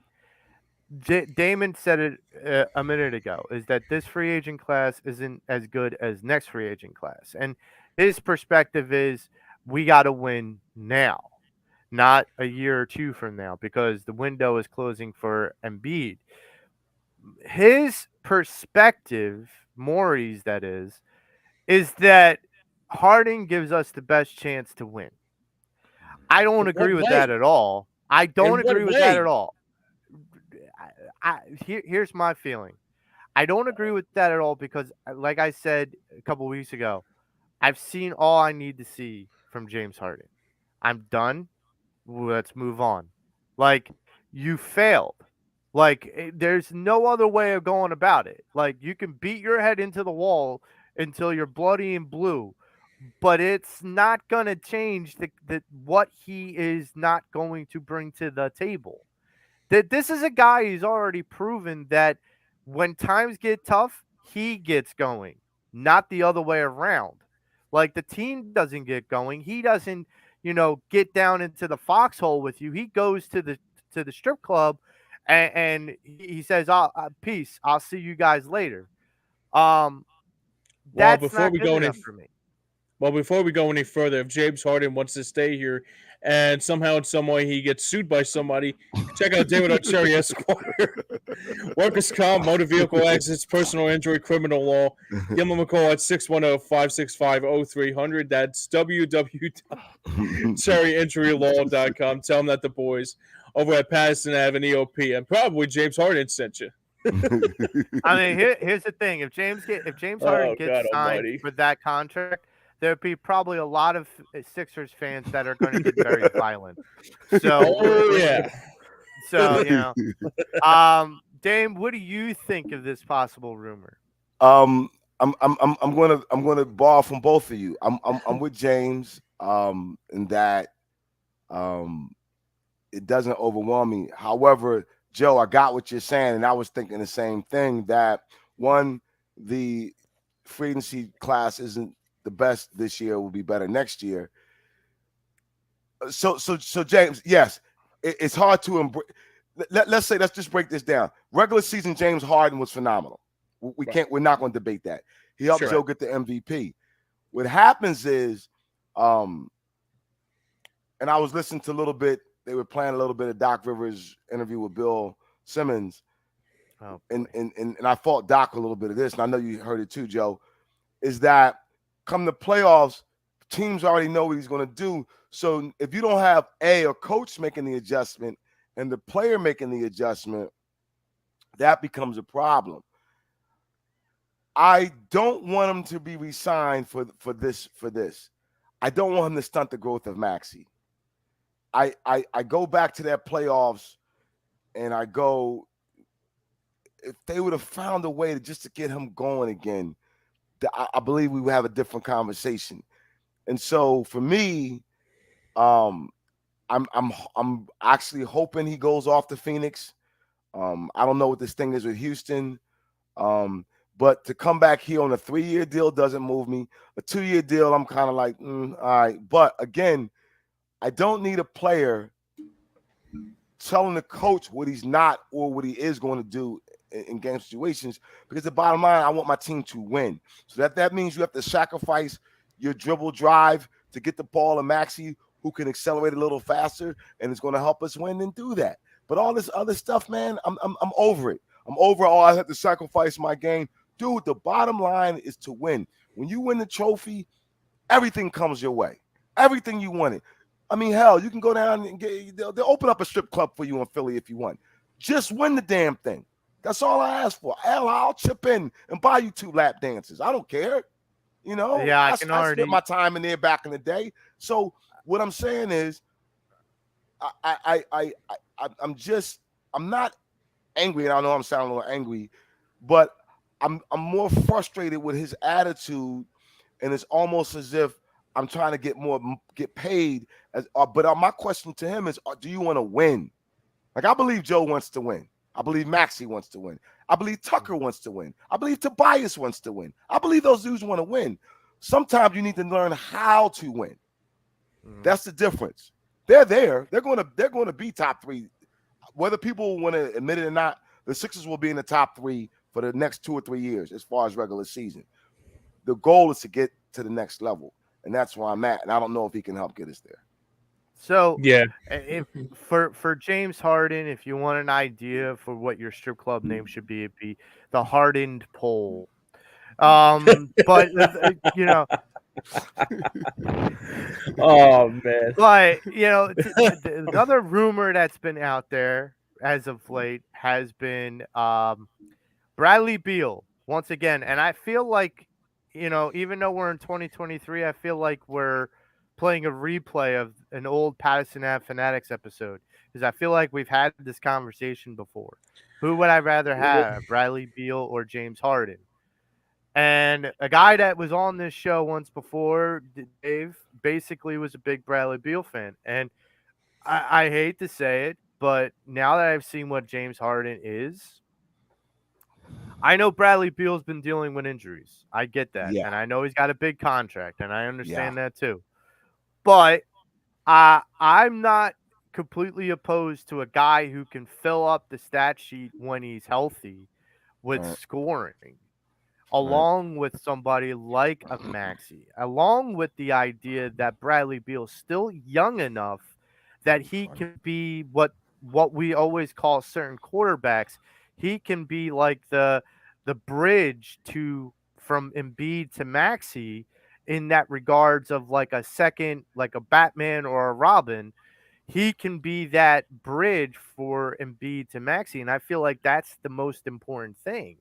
Speaker 2: Damon said it a minute ago is that this free agent class isn't as good as next free agent class, and his perspective is we got to win now, not a year or two from now, because the window is closing for Embiid. His perspective, Morey's that is that Harding gives us the best chance to win. I don't
Speaker 1: In
Speaker 2: agree
Speaker 1: what
Speaker 2: with that
Speaker 1: way?
Speaker 2: at all. I
Speaker 1: In
Speaker 2: don't
Speaker 1: what
Speaker 2: agree with that at
Speaker 1: way?
Speaker 2: all. Here's my feeling. I don't agree with that at all because, like I said a couple weeks ago, I've seen all I need to see from James Harden. I'm done. Let's move on. Like, you failed. Like, there's no other way of going about it. Like, you can beat your head into the wall until you're bloody and blue, but it's not gonna change the what he is not going to bring to the table. That this is a guy who's already proven that when times get tough, he gets going, not the other way around. Like the team doesn't get going, he doesn't, get down into the foxhole with you. He goes to the strip club, and he says, "Peace. I'll see you guys later." Um,
Speaker 1: Well,
Speaker 2: that's
Speaker 1: before
Speaker 2: not
Speaker 1: we
Speaker 2: good
Speaker 1: go any
Speaker 2: enough for me.
Speaker 1: Well, before we go any further, if James Harden wants to stay here and somehow in some way he gets sued by somebody, check out David O'Cherry Esquire. Workers' comp, motor vehicle accidents, personal injury, criminal law. Give him a call at 610-565-0300. That's www.cherryinjurylaw.com. Tell him that the boys over at Pattison Ave EOP and probably James Harden sent you.
Speaker 2: I mean, here's the thing: if James Harden
Speaker 1: Oh,
Speaker 2: gets
Speaker 1: God
Speaker 2: signed
Speaker 1: almighty.
Speaker 2: for that contract, there'd be probably a lot of Sixers fans that are going to get very violent. So,
Speaker 1: Oh, yeah.
Speaker 2: Dame, what do you think of this possible rumor?
Speaker 3: Um, I'm gonna borrow from both of you. I'm with James. In that um, it doesn't overwhelm me. However, Joe, I got what you're saying, and I was thinking the same thing. That one, the free agency class isn't the best this year. Will be better next year. So James, yes, it's hard to embrace. Let's just break this down. Regular season, James Harden was phenomenal. We
Speaker 1: Right.
Speaker 3: can't. We're not going to debate that. He helped
Speaker 1: Sure.
Speaker 3: Joe get the MVP. What happens is, and I was listening to a little bit. They were playing a little bit of Doc Rivers' interview with Bill Simmons,
Speaker 2: Oh,
Speaker 3: and
Speaker 2: boy.
Speaker 3: and I fault Doc a little bit of this, and I know you heard it too, Joe. Is that come the playoffs, teams already know what he's going to do. So if you don't have a coach making the adjustment and the player making the adjustment, that becomes a problem. I don't want him to be re-signed for this. I don't want him to stunt the growth of Maxey. I go back to that playoffs and I go, if they would have found a way to just to get him going again, I believe we would have a different conversation. And so for me, I'm actually hoping he goes off to Phoenix. I don't know what this thing is with Houston. But to come back here on a 3-year deal doesn't move me. A 2-year deal, I'm kind of like, all right. But again, I don't need a player telling the coach what he's not or what he is going to do in game situations, because the bottom line, I want my team to win. So that means you have to sacrifice your dribble drive to get the ball to Maxey, who can accelerate a little faster and is going to help us win and do that. But all this other stuff, man, I'm over it. I'm over all I have to sacrifice my game. Dude, the bottom line is to win. When you win the trophy, everything comes your way. Everything you wanted. I mean, hell, you can go down and they'll open up a strip club for you in Philly if you want. Just win the damn thing. That's all I ask for. Hell, I'll chip in and buy you 2 lap dances. I don't care. You know,
Speaker 2: Yeah, I
Speaker 3: I
Speaker 2: can
Speaker 3: spent my
Speaker 2: already.
Speaker 3: time in there back in the day. So what I'm saying is, I'm not angry, and I know I'm sounding a little angry, but I'm more frustrated with his attitude, and it's almost as if I'm trying to get paid. But my question to him is, do you want to win? Like, I believe Joe wants to win. I believe Maxey wants to win. I believe Tucker wants to win. I believe Tobias wants to win. I believe those dudes want to win. Sometimes you need to learn how to win. That's the difference. They're there. They're going to be top 3, whether people want to admit it or not. The Sixers will be in the top 3 for the next 2 or 3 years as far as regular season. The goal is to get to the next level, and that's where I'm at. And I don't know if he can help get us there.
Speaker 2: So,
Speaker 1: Yeah.
Speaker 2: if for James Harden, if you want an idea for what your strip club name should be, it'd be the Hardened Pole. But
Speaker 1: Oh, man.
Speaker 2: but the other rumor that's been out there as of late has been Bradley Beal once again, and I feel like even though we're in 2023, I feel like we're playing a replay of an old Pattison Ave Phanatics episode, because I feel like we've had this conversation before. Who would I rather have, Bradley Beal or James Harden? And a guy that was on this show once before, Dave, basically was a big Bradley Beal fan. And I hate to say it, but now that I've seen what James Harden is, I know Bradley Beal's been dealing with injuries. I get that.
Speaker 3: Yeah,
Speaker 2: And I know he's got a big contract, and I
Speaker 3: yeah,
Speaker 2: understand that too. But I'm not completely opposed to a guy who can fill up the stat sheet when he's healthy with
Speaker 3: right,
Speaker 2: scoring,
Speaker 3: right,
Speaker 2: along with somebody like a Maxi, along with the idea that Bradley Beal's still young enough that he
Speaker 3: funny.
Speaker 2: can be what we always call certain quarterbacks. He can be like the bridge to from Embiid to Maxi in that regards of like a second, like a Batman or a Robin. He can be that bridge for Embiid to Maxi, and I feel like that's the most important thing.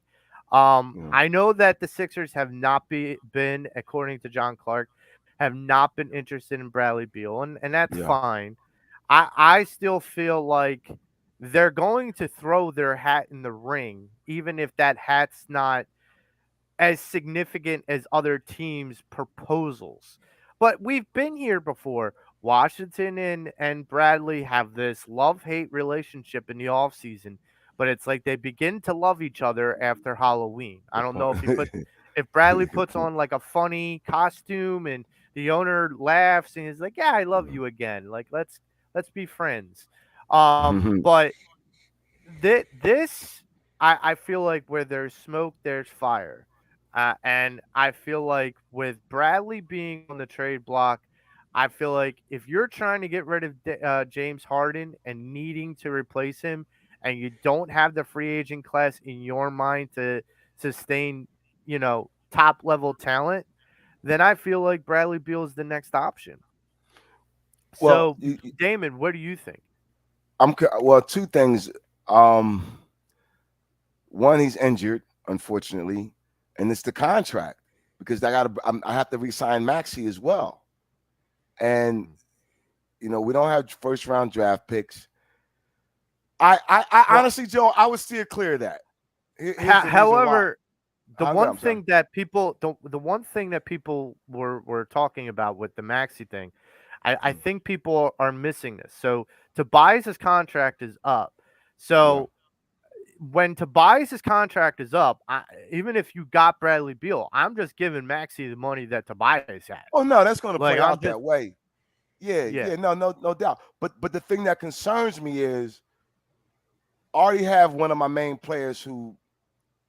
Speaker 3: Yeah,
Speaker 2: I know that the Sixers have not been, according to John Clark, have not been interested in Bradley Beal, and that's
Speaker 3: yeah.
Speaker 2: fine. I still feel like they're going to throw their hat in the ring, even if that hat's not as significant as other teams' proposals. But we've been here before. Washington and Bradley have this love-hate relationship in the offseason, but it's like they begin to love each other after Halloween. I
Speaker 3: Good
Speaker 2: don't
Speaker 3: point.
Speaker 2: know if Bradley
Speaker 3: Good
Speaker 2: puts
Speaker 3: point.
Speaker 2: on like a funny costume and the owner laughs and is like, "Yeah, I love
Speaker 3: Yeah.
Speaker 2: you again. Like let's be friends."
Speaker 3: Mhm.
Speaker 2: But this I feel like where there's smoke, there's fire. And I feel like with Bradley being on the trade block, I feel like if you're trying to get rid of James Harden and needing to replace him, and you don't have the free agent class in your mind to sustain, top level talent, then I feel like Bradley Beal is the next option.
Speaker 3: Well,
Speaker 2: So, Damon, what do you think?
Speaker 3: well, two things. Um, One, he's injured, unfortunately, and it's the contract because I have to re-sign Maxi as well, and we don't have first round draft picks. I
Speaker 2: Well,
Speaker 3: honestly, Joe, I would steer clear of that. Here's the reason why.
Speaker 2: However,
Speaker 3: I'm sorry.
Speaker 2: the one thing that people were talking about with the Maxi thing, I
Speaker 3: Mm,
Speaker 2: think people are missing this. So Tobias's contract is up.
Speaker 3: yeah.
Speaker 2: So when Tobias's contract is up, even if you got Bradley Beal, I'm just giving Maxi the money that Tobias has.
Speaker 3: Oh no, that's going to
Speaker 2: Like
Speaker 3: play
Speaker 2: I'm
Speaker 3: out
Speaker 2: just
Speaker 3: that way. Yeah,
Speaker 2: yeah
Speaker 3: yeah, no doubt. But the thing that concerns me is I already have one of my main players who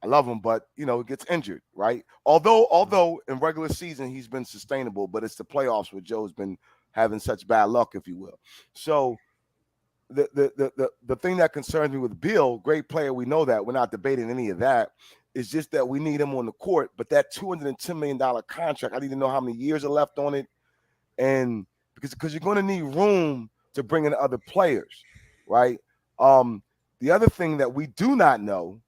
Speaker 3: I love him, but gets injured, right? Although in regular season he's been sustainable, but it's the playoffs where Joe's been having such bad luck, if you will. So the thing that concerns me with Bill, great player, we know that. We're not debating any of that. It's just that we need him on the court. But that $210 million contract, I need to know how many years are left on it. And because you're going to need room to bring in other players, right? Um, the other thing that we do not know,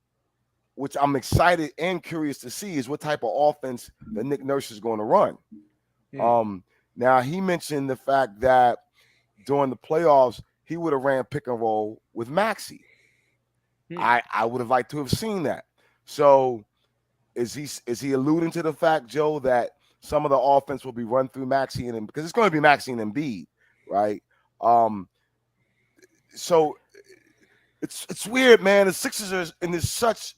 Speaker 3: which I'm excited and curious to see, is what type of offense that Nick Nurse is going to run.
Speaker 1: Hmm.
Speaker 3: Um, Now he mentioned the fact that during the playoffs he would have ran pick and roll with Maxi.
Speaker 1: Hmm.
Speaker 3: I would have liked to have seen that. So is he alluding to the fact, Joe, that some of the offense will be run through Maxi and because it's going to be Maxi and Embiid, right? Um, so it's weird, man. The Sixers are in this such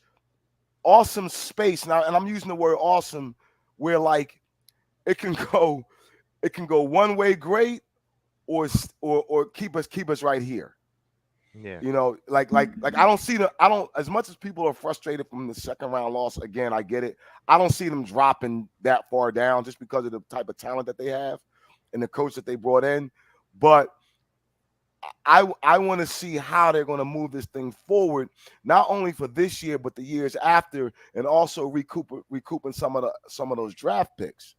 Speaker 3: awesome space now, and I'm using the word awesome, where like it can go, it can go one way great, or keep us right here.
Speaker 2: yeah
Speaker 3: Like I don't as much as people are frustrated from the second round loss again, I get it. I don't see them dropping that far down just because of the type of talent that they have and the coach that they brought in. But I want to see how they're going to move this thing forward, not only for this year but the years after, and also recouping some of those draft picks.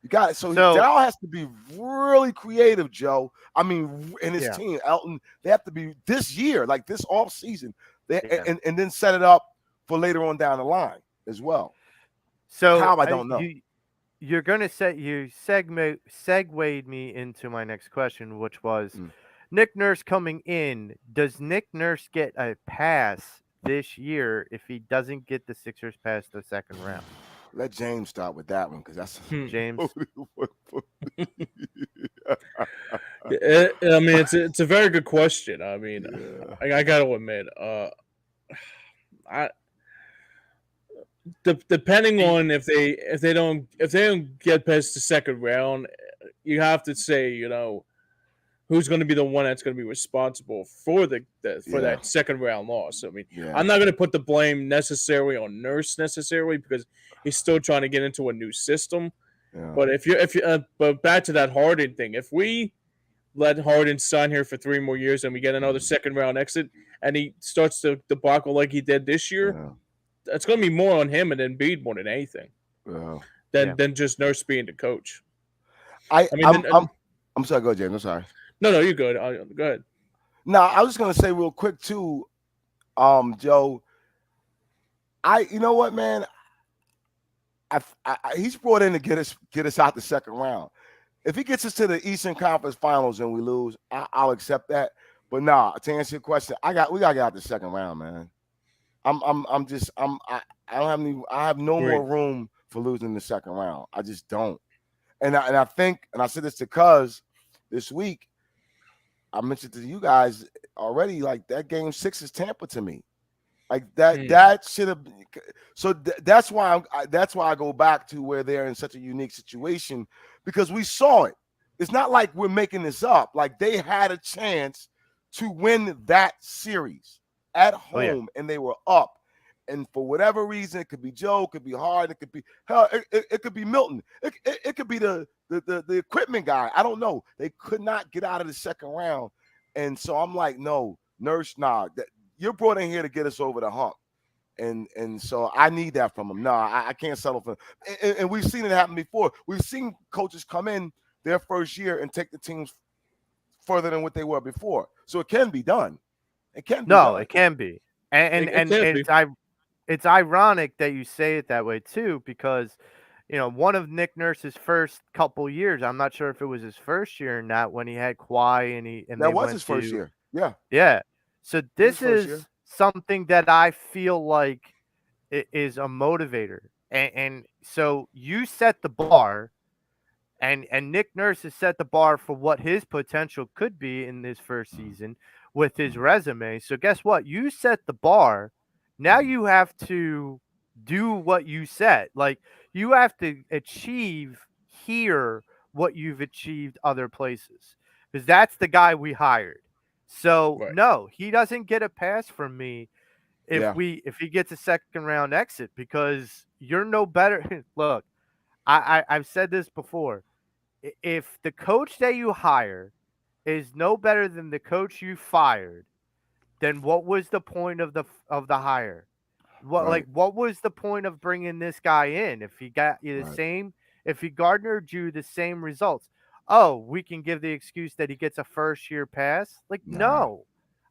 Speaker 3: You got it. So
Speaker 2: so
Speaker 3: Dow has to be really creative, Joe. I mean, and his
Speaker 2: yeah
Speaker 3: team, Elton, they have to be this year, like this off season,
Speaker 2: yeah
Speaker 3: and then set it up for later on down the line as well.
Speaker 2: so
Speaker 3: How I don't know.
Speaker 2: you're gonna say you segued me into my next question, which was
Speaker 3: Mm.
Speaker 2: Nick Nurse coming in. Does Nick Nurse get a pass this year if he doesn't get the Sixers past the second round?
Speaker 3: Let James start with that one because that's
Speaker 1: Hmm.
Speaker 2: James,
Speaker 1: I mean, it's a very good question. I mean,
Speaker 3: yeah.
Speaker 1: I got to admit, I depending on if they don't get past the second round, you have to say, who's going to be the one that's going to be responsible for for
Speaker 3: Yeah,
Speaker 1: that second round loss. I mean,
Speaker 3: yeah,
Speaker 1: I'm not going to put the blame necessarily on Nurse necessarily because he's still trying to get into a new system.
Speaker 3: yeah.
Speaker 1: But but back to that Harden thing, if we let Harden sign here for 3 more years and we get another second round exit and he starts to debacle like he did this year,
Speaker 3: Yeah,
Speaker 1: it's going to be more on him and Embiid more than anything
Speaker 3: yeah.
Speaker 2: Yeah.
Speaker 1: than just Nurse being the coach.
Speaker 3: I
Speaker 1: I mean,
Speaker 3: I'm sorry. Go, James. I'm sorry.
Speaker 1: no, you're good. Go ahead.
Speaker 3: No, I was just gonna say real quick too, Joe. You know what, man? He's brought in to get us out the second round. If he gets us to the Eastern Conference Finals and we lose, I'll accept that. But nah, to answer your question, we gotta get out the second round, man. I don't have any. I have no
Speaker 1: Great.
Speaker 3: more room for losing the second round. I just don't. And I think, and I said this to Cuz this week. I mentioned to you guys already. Like that game 6 is Tampa to me. Like that should have. So that's why I go back to where they're in such a unique situation because we saw it. It's not like we're making this up. Like they had a chance to win that series at home and they were up. And for whatever reason, it could be Joe, it could be Hard, it could be hell, it could be Milton, it could be the equipment guy. I don't know. They could not get out of the second round, and so I'm like, no, Nurse, nah. You're brought in here to get us over the hump, and so I need that from him. No, I can't settle for. And we've seen it happen before. We've seen coaches come in their first year and take the teams further than what they were before. So it can be done. It can be done.
Speaker 2: It can be, and
Speaker 1: It can be.
Speaker 2: it's ironic that you say it that way too, because one of Nick Nurse's first couple years, I'm not sure if it was his first year or not, when he had Kawhi and
Speaker 3: That
Speaker 2: they
Speaker 3: was
Speaker 2: went
Speaker 3: his first
Speaker 2: to
Speaker 3: year. Yeah.
Speaker 2: yeah. So this
Speaker 3: first year.
Speaker 2: is something that I feel like is a motivator, and so you set the bar. And Nick Nurse has set the bar for what his potential could be in this first season with his resume. So guess what? You set the bar. Now you have to do what you set. Like you have to achieve here what you've achieved other places. Because that's the guy we hired. So
Speaker 1: Right.
Speaker 2: no, he doesn't get a pass from me if
Speaker 3: Yeah.
Speaker 2: if he gets a second round exit because you're no better. Look, I've said this before. If the coach that you hire is no better than the coach you fired, then what was the point of the hire? What was the point of bringing this guy in if he got you the same, if he garnered you the same results? Oh, we can give the excuse that he gets a first year pass. No.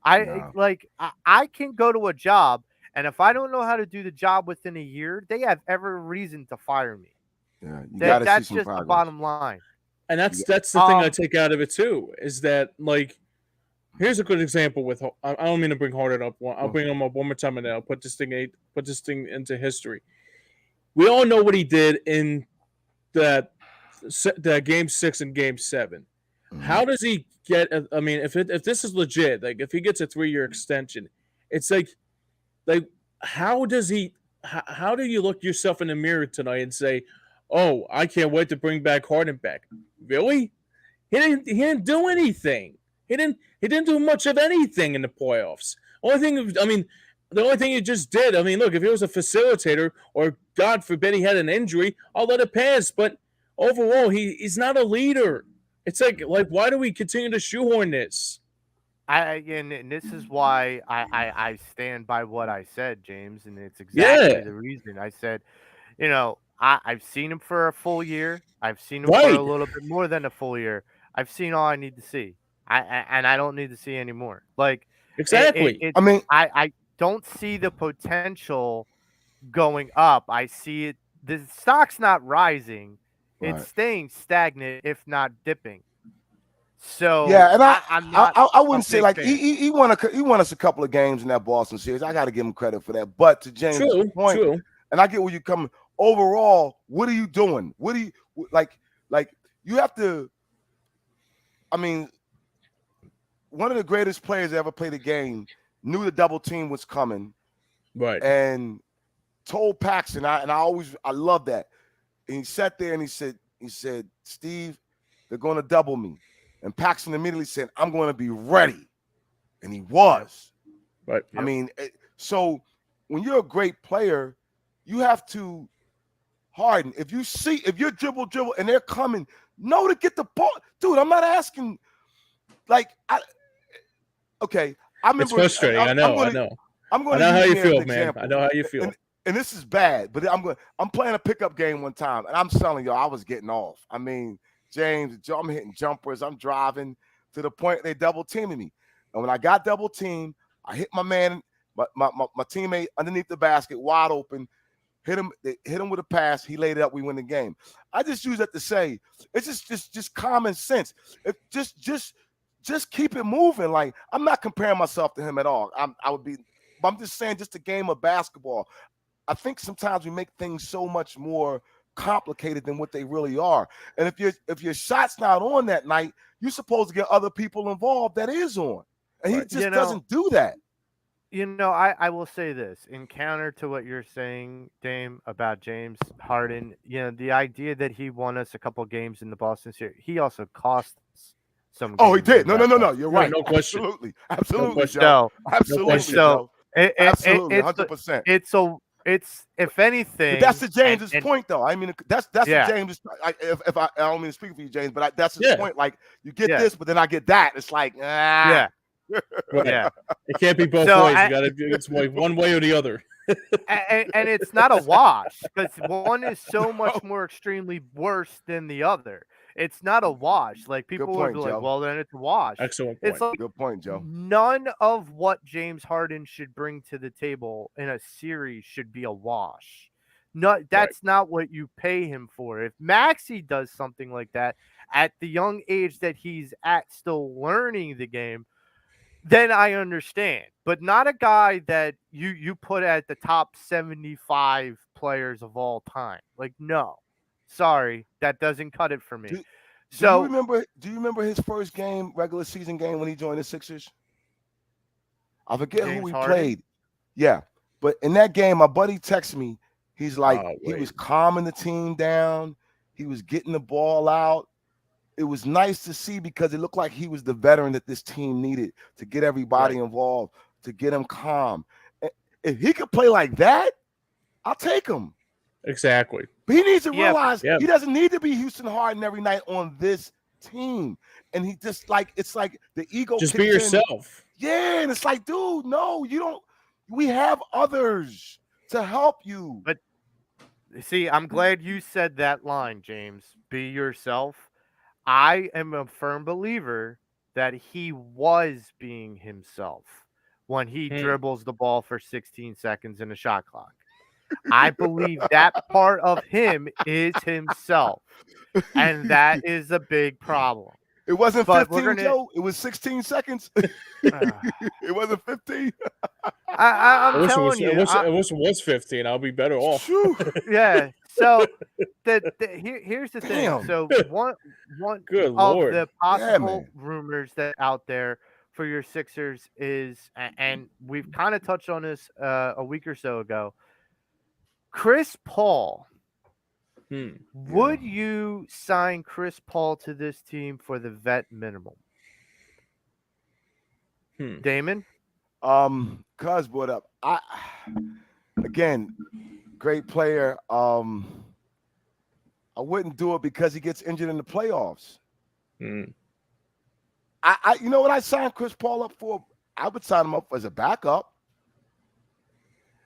Speaker 2: I can go to a job, and if I don't know how to do the job within a year, they have every reason to fire me.
Speaker 3: Yeah, you got to see
Speaker 2: That's
Speaker 3: some
Speaker 2: just the
Speaker 3: progress.
Speaker 2: bottom line.
Speaker 1: And that's the thing I take out of it too is that like here's a good example with I don't mean to bring Harden up. I'll bring him up one more time and then I'll put this thing into history. We all know what he did in that game 6 and game 7. How does he get? I mean, if this is legit, like if he gets a 3-year extension, it's like how does he? How do you look yourself in the mirror tonight and say, "Oh, I can't wait to bring back Harden back"? Really? He didn't do anything. He didn't do much of anything in the playoffs. The only thing he just did. I mean, look, if he was a facilitator or God forbid he had an injury, I'll let it pass. But overall, he's not a leader. It's like why do we continue to shoehorn this?
Speaker 2: And this is why I stand by what I said, James, and it's exactly the reason I said, I've seen him for a full year. I've seen him for a little bit more than a full year. I've seen all I need to see. I don't need to see anymore. Like
Speaker 1: exactly.
Speaker 2: I don't see the potential going up. I see it. The stock's not rising. It's staying stagnant, if not dipping. So
Speaker 3: yeah, and
Speaker 2: I'm not.
Speaker 3: I wouldn't say like
Speaker 2: fan.
Speaker 3: he won us a couple of games in that Boston series. I got to give him credit for that. But to James' point, and I get where you come. Overall, what are you doing? What do you like? Like you have to. I mean, one of the greatest players that ever played a game knew the double team was coming,
Speaker 1: right?
Speaker 3: And told Paxton, I love that. And he sat there and he said, Steve, they're going to double me. And Paxton immediately said, I'm going to be ready. And he was.
Speaker 1: Right.
Speaker 3: I mean, so when you're a great player, you have to harden. If you're dribble, and they're coming, know to get the ball. Dude, I'm not asking. Like, I remember.
Speaker 1: It's frustrating. I know.
Speaker 3: I'm going
Speaker 1: I know
Speaker 3: to
Speaker 1: how you
Speaker 3: use
Speaker 1: feel,
Speaker 3: an
Speaker 1: man.
Speaker 3: example.
Speaker 1: I know how you feel.
Speaker 3: And this is bad, but I'm playing a pickup game one time, and I'm telling y'all, I was getting off. I mean, James, I'm hitting jumpers. I'm driving to the point they double teaming me. And when I got double teamed, I hit my man, my teammate underneath the basket, wide open. They hit him with a pass. He laid it up. We win the game. I just use that to say it's just common sense. Just keep it moving. Like, I'm not comparing myself to him at all. I'm just saying, just a game of basketball. I think sometimes we make things so much more complicated than what they really are. And if your shot's not on that night, you're supposed to get other people involved that is on. And he just doesn't do that.
Speaker 2: I will say this in counter to what you're saying, Dame, about James Harden. The idea that he won us a couple games in the Boston series, he also cost us some games.
Speaker 3: Oh, he did. No. You're right.
Speaker 1: No question.
Speaker 3: Absolutely,
Speaker 1: question.
Speaker 3: Joe.
Speaker 2: Absolutely,
Speaker 3: Joe. Absolutely, 100%.
Speaker 2: It's if anything.
Speaker 3: But that's the James's point, though. I mean, that's the James. If I don't mean to speak for you, James, but that's his point. Like, you get this, but then I get that. It's like,
Speaker 1: Right.
Speaker 2: Yeah.
Speaker 1: It can't be both ways. You got to do it's like one way or the other.
Speaker 2: and it's not a wash because one is so much more extremely worse than the other. It's not a wash. Like, people would be like, well, then it's a wash.
Speaker 1: Excellent point.
Speaker 2: It's like,
Speaker 3: good point, Joe.
Speaker 2: None of what James Harden should bring to the table in a series should be a wash. That's not what you pay him for. If Maxey does something like that at the young age that he's at, still learning the game, then I understand. But not a guy that you put at the top 75 players of all time. Like, no. Sorry, that doesn't cut it for me.
Speaker 3: Do you remember his first regular season game when he joined the Sixers? I forget who he played. Yeah. But in that game, my buddy texted me. He's like, he was calming the team down. He was getting the ball out. It was nice to see because it looked like he was the veteran that this team needed to get everybody involved, to get him calm. If he could play like that, I'll take him.
Speaker 1: Exactly.
Speaker 3: But he needs to realize he doesn't need to be Houston Harden every night on this team. And he just it's like the ego.
Speaker 1: Just be yourself.
Speaker 3: Yeah. And it's like, dude, no, you don't. We have others to help you.
Speaker 2: But see, I'm glad you said that line, James. Be yourself. I am a firm believer that he was being himself when he dribbles the ball for 16 seconds in a shot clock. I believe that part of him is himself, and that is a big problem.
Speaker 3: It wasn't 15, Joe. It was 16 seconds. It wasn't 15.
Speaker 2: I'm telling you.
Speaker 1: I wish it was 15. I'll be better off.
Speaker 2: Yeah. So here's the thing. So one
Speaker 1: Good
Speaker 2: of
Speaker 1: Lord.
Speaker 2: the possible rumors that out there for your Sixers is, and we've kind of touched on this a week or so ago, Chris Paul. Would you sign Chris Paul to this team for the vet minimum? Damon?
Speaker 3: Cuz brought up. Again, great player. I wouldn't do it because he gets injured in the playoffs. I you know what I signed Chris Paul up for? I would sign him up as a backup.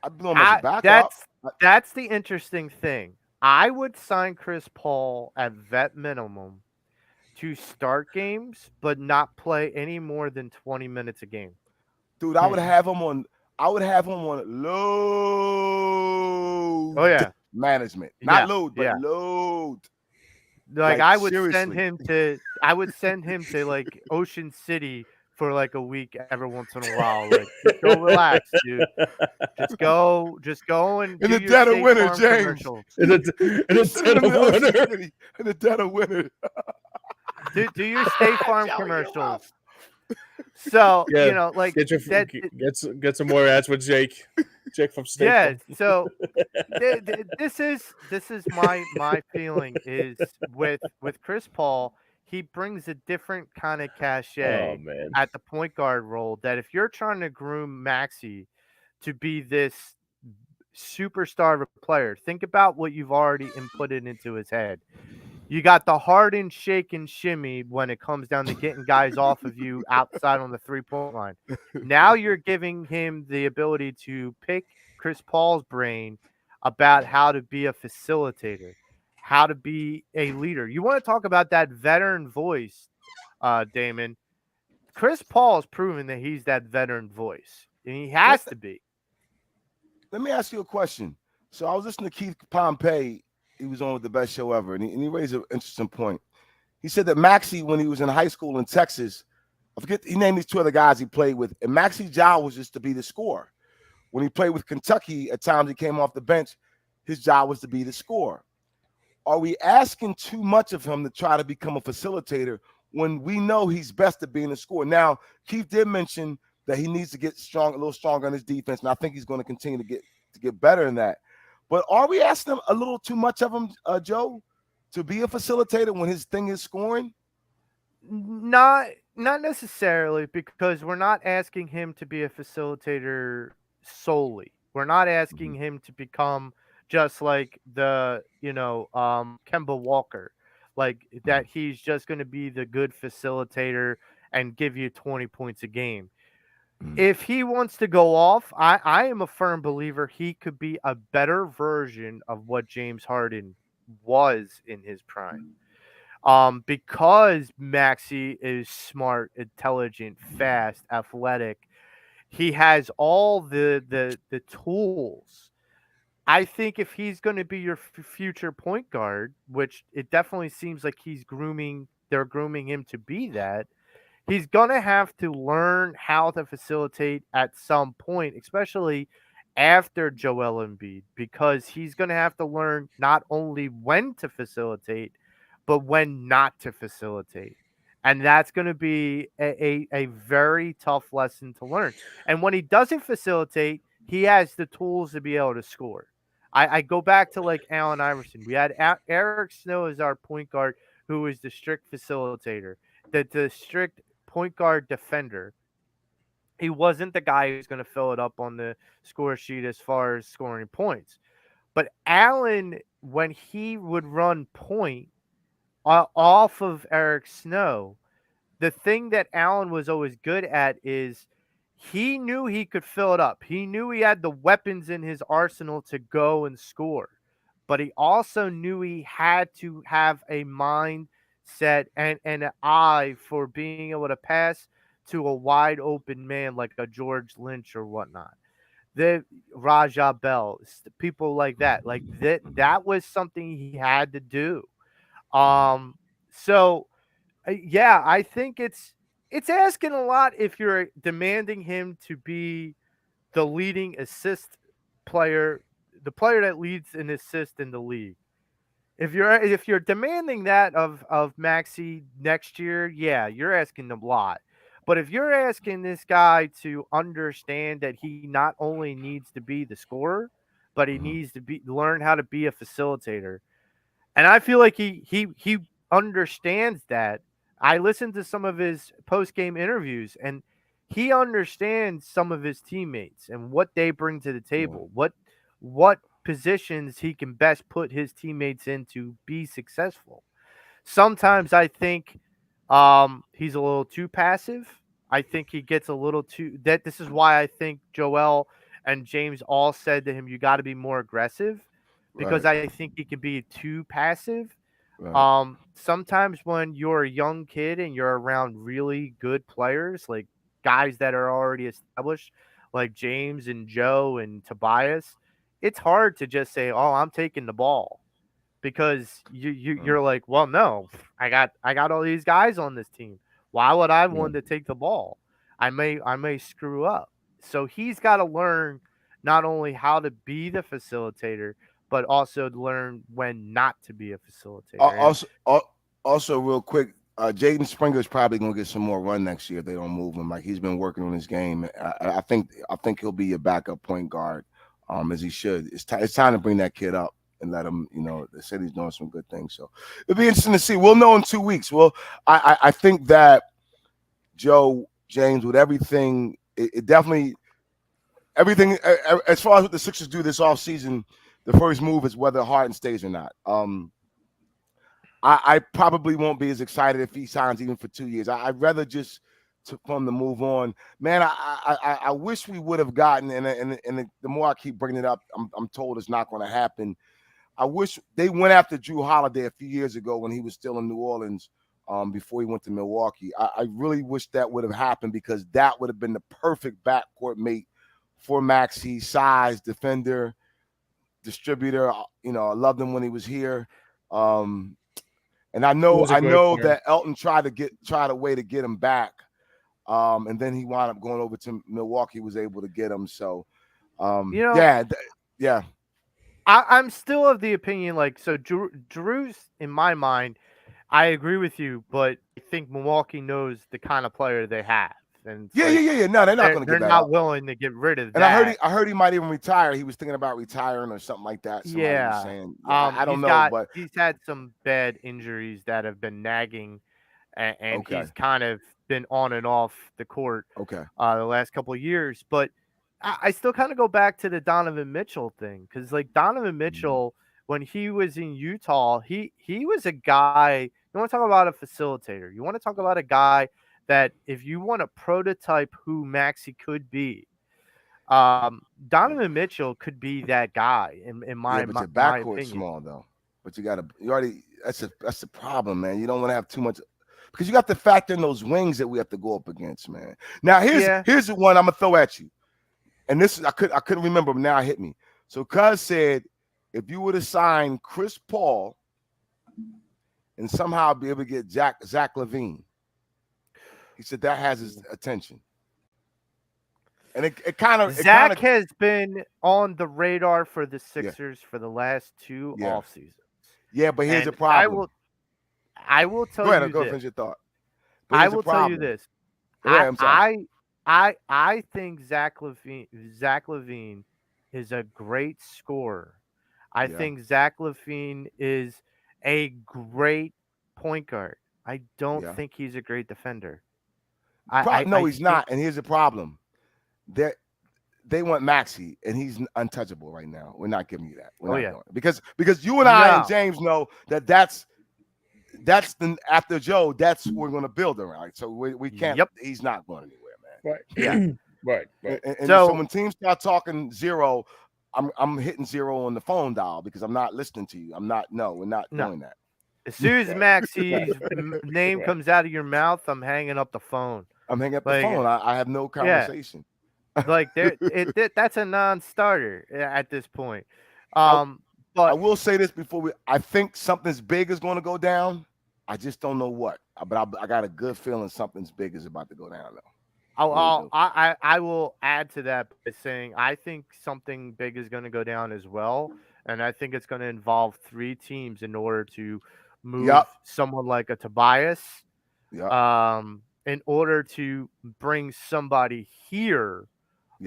Speaker 3: I'd do him as a backup.
Speaker 2: That's the interesting thing. I would sign Chris Paul at vet minimum to start games, but not play any more than 20 minutes a game.
Speaker 3: Dude, I would have him on load.
Speaker 2: Oh yeah,
Speaker 3: management, not load, but load.
Speaker 2: Like I would send him to like Ocean City for like a week every once in a while. Like, just go relax, dude. Just go and
Speaker 3: in the dead of winter, James.
Speaker 1: In the dead of winter.
Speaker 2: Do your State Farm commercials. So,
Speaker 1: Yeah,
Speaker 2: like
Speaker 1: get your
Speaker 2: that.
Speaker 1: get some more ads with Jake from State
Speaker 2: Yeah.
Speaker 1: Farm.
Speaker 2: So this is my feeling is with Chris Paul, he brings a different kind of
Speaker 1: Oh
Speaker 2: cachet
Speaker 1: man.
Speaker 2: at the point guard role. That if you're trying to groom Maxi to be this superstar of a player, think about what you've already inputted into his head. You got the Harden shake and shimmy when it comes down to getting guys off of you outside on the 3-point line. Now you're giving him the ability to pick Chris Paul's brain about how to be a facilitator, how to be a leader. You want to talk about that veteran voice, Damon. Chris Paul has proven that he's that veteran voice, and he
Speaker 3: let,
Speaker 2: has to be.
Speaker 3: let me ask you a question. So I was listening to Keith Pompey. He was on with the best show ever, and he raised an interesting point. He said that Maxie, when he was in high school in Texas, I forget, he named these two other guys he played with, and Maxie's job was just to be the scorer. When he played with Kentucky, at times he came off the bench, his job was to be the scorer. Are we asking too much of him to try to become a facilitator when we know he's best at being a scorer? Now, Keith did mention that he needs to get strong, a little stronger on his defense, and I think he's going to continue to get better in that. But are we asking him a little too much of him, Joe, to be a facilitator when his thing is scoring?
Speaker 2: Not necessarily, because we're not asking him to be a facilitator solely. We're not asking
Speaker 3: Mhm.
Speaker 2: him to become just like the Kemba Walker, like that.
Speaker 3: Mhm.
Speaker 2: He's just going to be the good facilitator and give you 20 points a game.
Speaker 3: Mhm.
Speaker 2: If he wants to go off, I am a firm believer he could be a better version of what James Harden was in his prime. Because Maxi is smart, intelligent, fast, athletic, he has all the tools. I think if he's going to be your future point guard, which it definitely seems like they're grooming him to be that, he's going to have to learn how to facilitate at some point, especially after Joel Embiid, because he's going to have to learn not only when to facilitate, but when not to facilitate. And that's going to be a very tough lesson to learn. And when he doesn't facilitate, he has the tools to be able to score. I go back to like Allen Iverson. We had Eric Snow as our point guard, who was the strict facilitator, the strict point guard defender. He wasn't the guy who's going to fill it up on the score sheet as far as scoring points. But Allen, when he would run point off of Eric Snow, the thing that Allen was always good at is he knew he could fill it up. He knew he had the weapons in his arsenal to go and score. But he also knew he had to have a mindset and an eye for being able to pass to a wide open man like a George Lynch or whatnot. The Raja Bell, people like that. Like that was something he had to do. Um so yeah, I think it's asking a lot if you're demanding him to be the leading assist player, the player that leads an assist in the league. If you're demanding that of Maxi next year, yeah, you're asking a lot. But if you're asking this guy to understand that he not only needs to be the scorer, but he
Speaker 3: Mhm.
Speaker 2: needs to be learn how to be a facilitator, and I feel like he understands that. I listened to some of his post game interviews, and he understands some of his teammates and what they bring to the
Speaker 3: Yeah.
Speaker 2: table. What positions he can best put his teammates in to be successful. Sometimes I think he's a little too passive. I think he gets a little too that this is why I think Joel and James all said to him, you got to be more aggressive, because
Speaker 3: Right.
Speaker 2: I think he can be too passive.
Speaker 3: Right.
Speaker 2: Sometimes when you're a young kid and you're around really good players, like guys that are already established, like James and Joe and Tobias, it's hard to just say, "Oh, I'm taking the ball," because
Speaker 3: Right.
Speaker 2: you're like, well, no, I got all these guys on this team. Why would I
Speaker 3: Yeah.
Speaker 2: want to take the ball? I may screw up. So he's got to learn not only how to be the facilitator, but also learn when not to be a facilitator. And
Speaker 3: Also, real quick, Jaden Springer's probably gonna get some more run next year if they don't move him. Like he's been working on his game. I think he'll be a backup point guard, as he should. It's time to bring that kid up and let him. The city's doing some good things. So it'll be interesting to see. We'll know in 2 weeks. Well, I think that Joe James with everything, it definitely everything as far as what the Sixers do this offseason, the first move is whether Harden stays or not. I probably won't be as excited if he signs even for 2 years. I'd rather just for him to move on. Man, I wish we would have gotten, and the more I keep bringing it up, I'm told it's not going to happen. I wish they went after Drew Holiday a few years ago when he was still in New Orleans, before he went to Milwaukee. I really wish that would have happened because that would have been the perfect backcourt mate for Maxey, size, defender, distributor. I loved him when he was here. And I know that Elton tried a way to get him back. And then he wound up going over to Milwaukee, was able to get him. So yeah.
Speaker 2: I'm still of the opinion, Drew's, in my mind, I agree with you, but I think Milwaukee knows the kind of player they have. And
Speaker 3: yeah. No, they're not going to get that.
Speaker 2: They're not willing to get rid of
Speaker 3: and
Speaker 2: that.
Speaker 3: I heard he might even retire. He was thinking about retiring or something like that. Somebody was saying. I don't know, but
Speaker 2: he's had some bad injuries that have been nagging, and
Speaker 3: Okay.
Speaker 2: he's kind of been on and off the court
Speaker 3: Okay.
Speaker 2: the last couple of years. But I still kind of go back to the Donovan Mitchell thing, because Donovan Mitchell, when he was in Utah, he was a guy. You want to talk about a facilitator. You want to talk about a guy that if you want to prototype who Maxey could be, Donovan Mitchell could be that guy in my
Speaker 3: but your
Speaker 2: my
Speaker 3: backcourt's
Speaker 2: opinion.
Speaker 3: small though. But that's the problem, man. You don't want to have too much because you got to factor in those wings that we have to go up against, man. Now here's the one I'm gonna throw at you, and this is I couldn't remember, but now it hit me. So Cuz said if you would have signed Chris Paul and somehow be able to get Zach LaVine, he said that has his attention. And it kind of
Speaker 2: Zach has been on the radar for the Sixers for the last two off seasons.
Speaker 3: Yeah, but here's the problem.
Speaker 2: I will tell you
Speaker 3: Go
Speaker 2: this.
Speaker 3: finish your thought.
Speaker 2: I will tell you this. I think Zach LaVine is a great scorer. I think Zach LaVine is a great point guard. I don't think he's a great defender.
Speaker 3: He's not. And here's the problem. They want Maxey, and he's untouchable right now. We're not giving you that. We're not doing it. Because you and I and James know that's after Joe. That's what we're going to build around. Right? So we can't. Yep. He's not going anywhere,
Speaker 1: man. Right.
Speaker 3: Right. And so when teams start talking zero, I'm hitting zero on the phone dial because I'm not listening to you. We're not doing that.
Speaker 2: As soon as Maxey's name comes out of your mouth, I'm hanging up the phone.
Speaker 3: I'm hanging up the phone. I have no conversation.
Speaker 2: That's a non-starter at this point.
Speaker 3: But I will say this before I think something's big is going to go down. I just don't know what. But I got a good feeling something's big is about to go down though.
Speaker 2: I will add to that by saying I think something big is going to go down as well, and I think it's going to involve 3 teams in order to move someone like a Tobias. In order to bring somebody here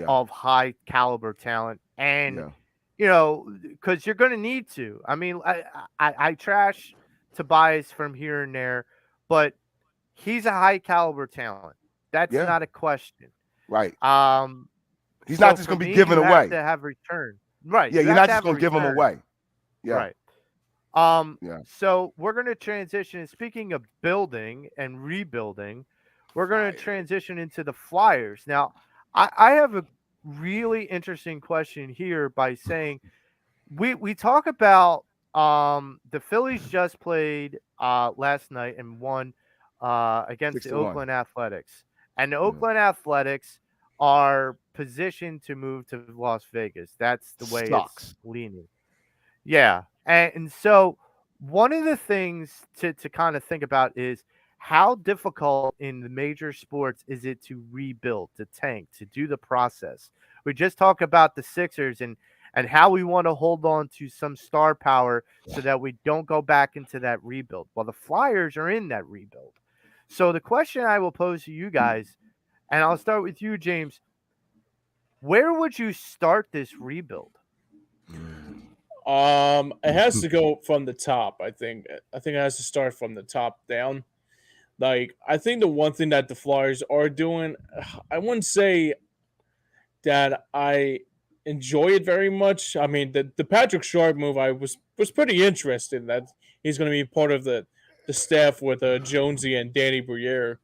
Speaker 2: of high caliber talent, and because you're going to need to. I mean, I trash Tobias from here and there, but he's a high caliber talent. That's not a question.
Speaker 3: Right. He's not just going to be given away.
Speaker 2: You have to have return. Right.
Speaker 3: Yeah, you're not just going to give him away. Yeah.
Speaker 2: Right. So we're going to transition. Speaking of building and rebuilding, we're going to transition into the Flyers. Now, I have a really interesting question here by saying we talk about the Phillies just played last night and won against the Oakland Athletics. And the Oakland Athletics are positioned to move to Las Vegas. That's the way it's leaning. Yeah. And so one of the things to kind of think about is how difficult in the major sports is it to rebuild, to tank, to do the process. We just talked about the Sixers and how we want to hold on to some star power so that we don't go back into that rebuild. Well, the Flyers are in that rebuild. So the question I will pose to you guys, and I'll start with you, James. Where would you start this rebuild?
Speaker 1: It has to go from the top. I think it has to start from the top down. Like, I think the one thing that the Flyers are doing, I wouldn't say that I enjoy it very much. I mean, the Patrick Sharp move, I was pretty interested that he's going to be part of the staff with Jonesy and Danny Briere.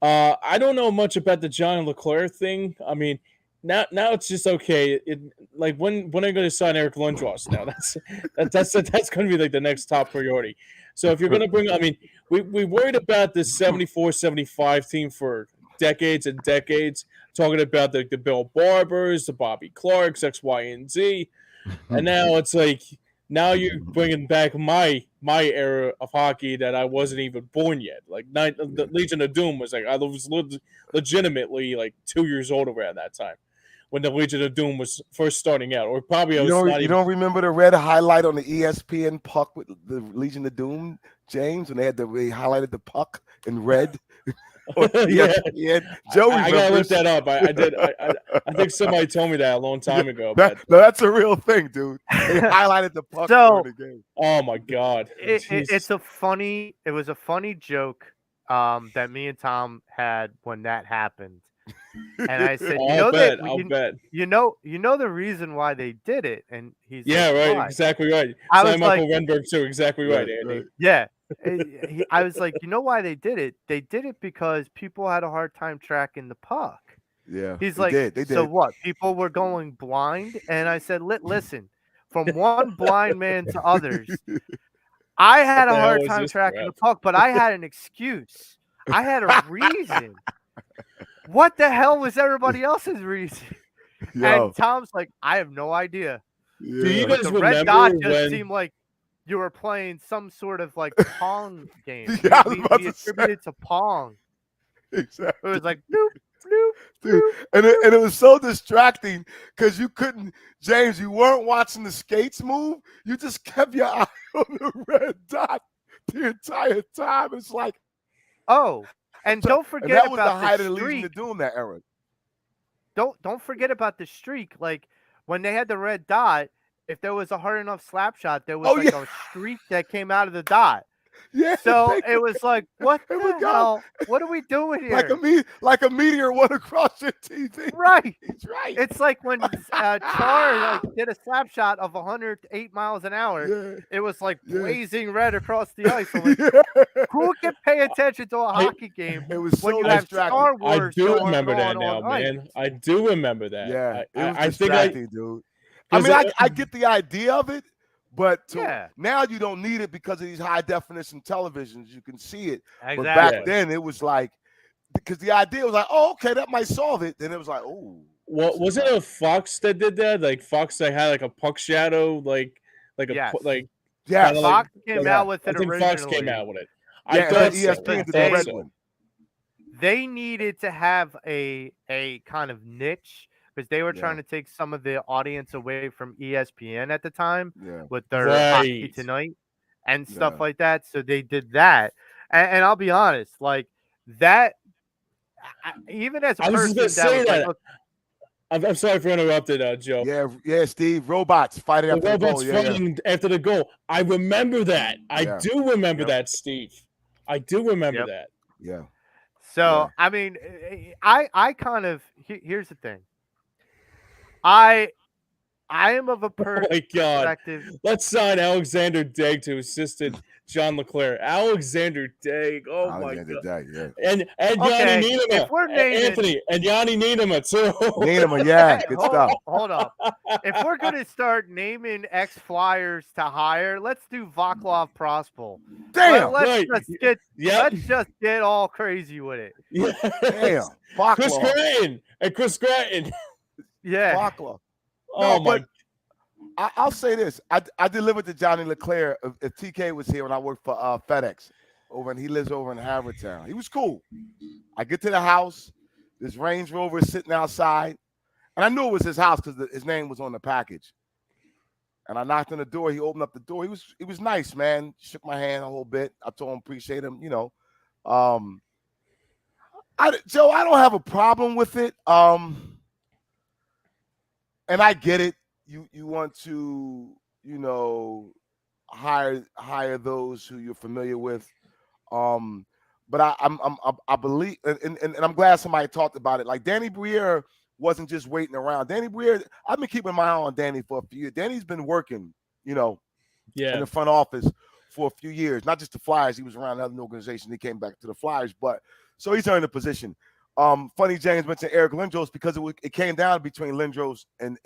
Speaker 1: I don't know much about the John LeClaire thing. I mean, now it's just okay. It like when are you going to sign Eric Lindros now? That's going to be like the next top priority. So if you're going to bring, I mean, we worried about this 74-75 team for decades and decades, talking about the Bill Barbers, the Bobby Clarks, X, Y, and Z, and now it's like now you're bringing back my era of hockey that I wasn't even born yet. Like the Legion of Doom was like I was legitimately like 2 years old around that time when the Legion of Doom was first starting out, or probably I was not
Speaker 3: You
Speaker 1: even.
Speaker 3: don't remember the red highlight on the ESPN puck with the Legion of Doom, James, when they highlighted the puck in red?
Speaker 1: Yeah,
Speaker 3: Joe
Speaker 1: I gotta look that up. I did. I think somebody told me that a long time ago.
Speaker 3: No, that's a real thing, dude. They highlighted the puck during the game.
Speaker 1: Oh my god!
Speaker 2: It was a funny joke that me and Tom had when that happened. And I said,
Speaker 1: I'll bet.
Speaker 2: you know the reason why they did it, and he's
Speaker 1: yeah,
Speaker 2: like,
Speaker 1: right,
Speaker 2: why?
Speaker 1: exactly right.
Speaker 2: I
Speaker 1: Simon
Speaker 2: was
Speaker 1: Michael
Speaker 2: like,
Speaker 1: Renberg too, exactly right, Andy.
Speaker 2: yeah. I was like, you know why they did it? They did it because people had a hard time tracking the puck.
Speaker 3: Yeah,
Speaker 2: He's
Speaker 3: they
Speaker 2: like,
Speaker 3: did.
Speaker 2: so what? People were going blind, and I said, listen, from one blind man to others, I had
Speaker 1: What
Speaker 2: a
Speaker 1: the hell
Speaker 2: hard
Speaker 1: is
Speaker 2: time
Speaker 1: this
Speaker 2: tracking
Speaker 1: crap?
Speaker 2: the puck, but I had an excuse. I had a reason. What the hell was everybody else's reason?
Speaker 3: Yo,
Speaker 2: And Tom's like, I have no idea.
Speaker 1: Do you
Speaker 3: yeah.
Speaker 2: But
Speaker 1: guys
Speaker 2: the red
Speaker 1: remember
Speaker 2: dot just
Speaker 1: when?
Speaker 2: seemed like you were playing some sort of like Pong game.
Speaker 3: Yeah, I was about
Speaker 2: We
Speaker 3: to say.
Speaker 2: attributed to Pong. It
Speaker 3: Exactly.
Speaker 2: was like bloop, bloop,
Speaker 3: Dude,
Speaker 2: bloop.
Speaker 3: and it was so distracting because you couldn't, James, you weren't watching the skates move. You just kept your eye on the red dot the entire time. It's like,
Speaker 2: Oh, and don't
Speaker 3: and
Speaker 2: forget
Speaker 3: that was the
Speaker 2: about
Speaker 3: height
Speaker 2: the
Speaker 3: of the Legion
Speaker 2: streak.
Speaker 3: of Doom that era.
Speaker 2: Don't forget about the streak. Like when they had the red dot, if there was a hard enough slap shot, there was
Speaker 3: Oh,
Speaker 2: like
Speaker 3: yeah.
Speaker 2: a streak that came out of the dot.
Speaker 3: Yeah.
Speaker 2: So it was like, what
Speaker 3: it would
Speaker 2: the
Speaker 3: go
Speaker 2: hell? What are we doing here?
Speaker 3: like a meteor went across your TV.
Speaker 2: Right.
Speaker 3: He's right.
Speaker 2: It's like when Char did a slap shot of 108 miles an hour.
Speaker 3: Yeah.
Speaker 2: It was like
Speaker 3: Yeah.
Speaker 2: blazing red across the ice. I'm like,
Speaker 3: Yeah.
Speaker 2: who can pay attention to a hockey game
Speaker 3: It was
Speaker 2: when
Speaker 3: so
Speaker 2: you have
Speaker 3: distracting.
Speaker 2: Star
Speaker 1: I
Speaker 2: Wars
Speaker 1: do
Speaker 2: going
Speaker 1: remember that
Speaker 2: on
Speaker 1: now,
Speaker 2: ice?
Speaker 1: man. I do remember that.
Speaker 3: Yeah, it was
Speaker 1: I think
Speaker 3: distracting, dude. I mean, I get the idea of it, but now you don't need it because of these high definition televisions. You can see it.
Speaker 2: Exactly.
Speaker 3: But back then, it was like, because the idea was like, oh, okay, that might solve it. Then it was like, oh.
Speaker 1: What was it? A Fox that did that? Like Fox that had like a puck shadow, like
Speaker 2: Yes.
Speaker 3: yeah.
Speaker 2: Fox came out with it
Speaker 1: I think
Speaker 2: originally.
Speaker 1: Fox came out with it.
Speaker 3: Yeah,
Speaker 1: I thought
Speaker 3: ESPN did
Speaker 1: so.
Speaker 3: the red one.
Speaker 2: They needed to have a kind of niche because they were trying to take some of the audience away from ESPN at the time with their Hockey Tonight and stuff like that. So they did that. And I'll be honest, like that, even as a person
Speaker 1: I was just gonna say that.
Speaker 2: Like,
Speaker 1: I'm sorry for interrupting, Joe.
Speaker 3: Yeah, Steve. Robots fighting after the goal.
Speaker 1: Fighting after the goal. I remember that. I do remember that, Steve. I do remember that.
Speaker 3: Yeah.
Speaker 2: So I mean, I kind of here's the thing. I am of a perspective.
Speaker 1: Oh my God. Let's sign Alexander Daigle to assistant John LeClaire. Alexander Daigle. Oh
Speaker 3: Alexander
Speaker 1: my God.
Speaker 3: Daigle,
Speaker 1: And Yanni Niedema.
Speaker 2: If we're naming
Speaker 1: Anthony and Yanni Niedema too.
Speaker 3: Niedema, yeah, good stuff.
Speaker 2: Hold up. If we're gonna start naming ex-Flyers to hire, let's do Vaclav Prospal.
Speaker 3: Damn.
Speaker 2: Let's just get all crazy with it.
Speaker 1: Yeah.
Speaker 3: Damn. Vaclav.
Speaker 1: Chris Gratton.
Speaker 2: Yeah.
Speaker 3: Vaclav.
Speaker 1: Oh my.
Speaker 3: I'll say this. I delivered to Johnny LeClaire if TK was here when I worked for FedEx he lives over in Havertown. He was cool. I get to the house, this Range Rover is sitting outside, and I knew it was his house because his name was on the package. And I knocked on the door. He opened up the door. He was nice, man. Shook my hand a little bit. I told him appreciate him, Joe, I don't have a problem with it. And I get it. You want to, hire those who you're familiar with. Um, but I believe, and I'm glad somebody talked about it. Like Danny Briere wasn't just waiting around. Danny Briere, I've been keeping my eye on Danny for a few years. Danny's been working, in
Speaker 1: Yeah.
Speaker 3: the front office for a few years. Not just the Flyers. He was around another organization. He came back to the Flyers, but so he's earned a position. Funny James mentioned Eric Lindros because it came down between Lindros and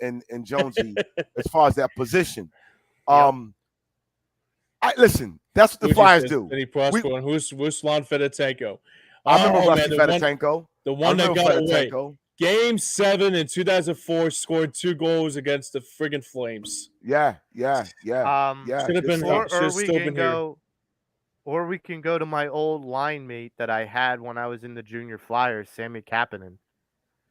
Speaker 3: Jonesy as far as that position. Listen, that's what the Flyers do.
Speaker 1: Any Prosper and Ruslan Fedotenko.
Speaker 3: I remember Rusty Fedotenko.
Speaker 1: The one that got away. Game 7 in 2004 scored 2 goals against the friggin' Flames.
Speaker 3: Yeah.
Speaker 1: Should have been
Speaker 2: or we can go to my old line mate that I had when I was in the junior Flyers, Sammy Kapanen.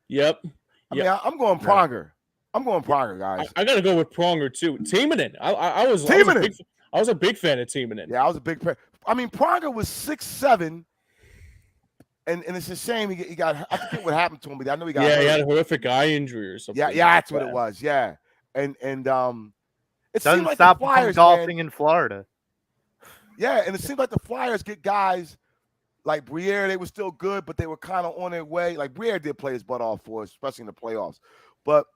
Speaker 1: Yep.
Speaker 3: I mean, I'm going Pronger. I'm going Pronger, guys.
Speaker 1: I got to go with Pronger too. Timonen. I was a big fan of Timonen.
Speaker 3: Yeah, I was a big fan. I mean, Pronger was 6'7", and it's a shame he got. I forget what happened to him, but I know he got.
Speaker 1: Yeah,
Speaker 3: hurt.
Speaker 1: he had a horrific eye injury or something.
Speaker 3: Yeah, that's what it was. Yeah, and it
Speaker 2: doesn't
Speaker 3: seemed like
Speaker 2: stop
Speaker 3: the Flyers,
Speaker 2: golfing in Florida.
Speaker 3: Yeah, and it seemed like the Flyers get guys like Briere. They were still good, but they were kind of on their way. Like Briere did play his butt off for us, especially in the playoffs. But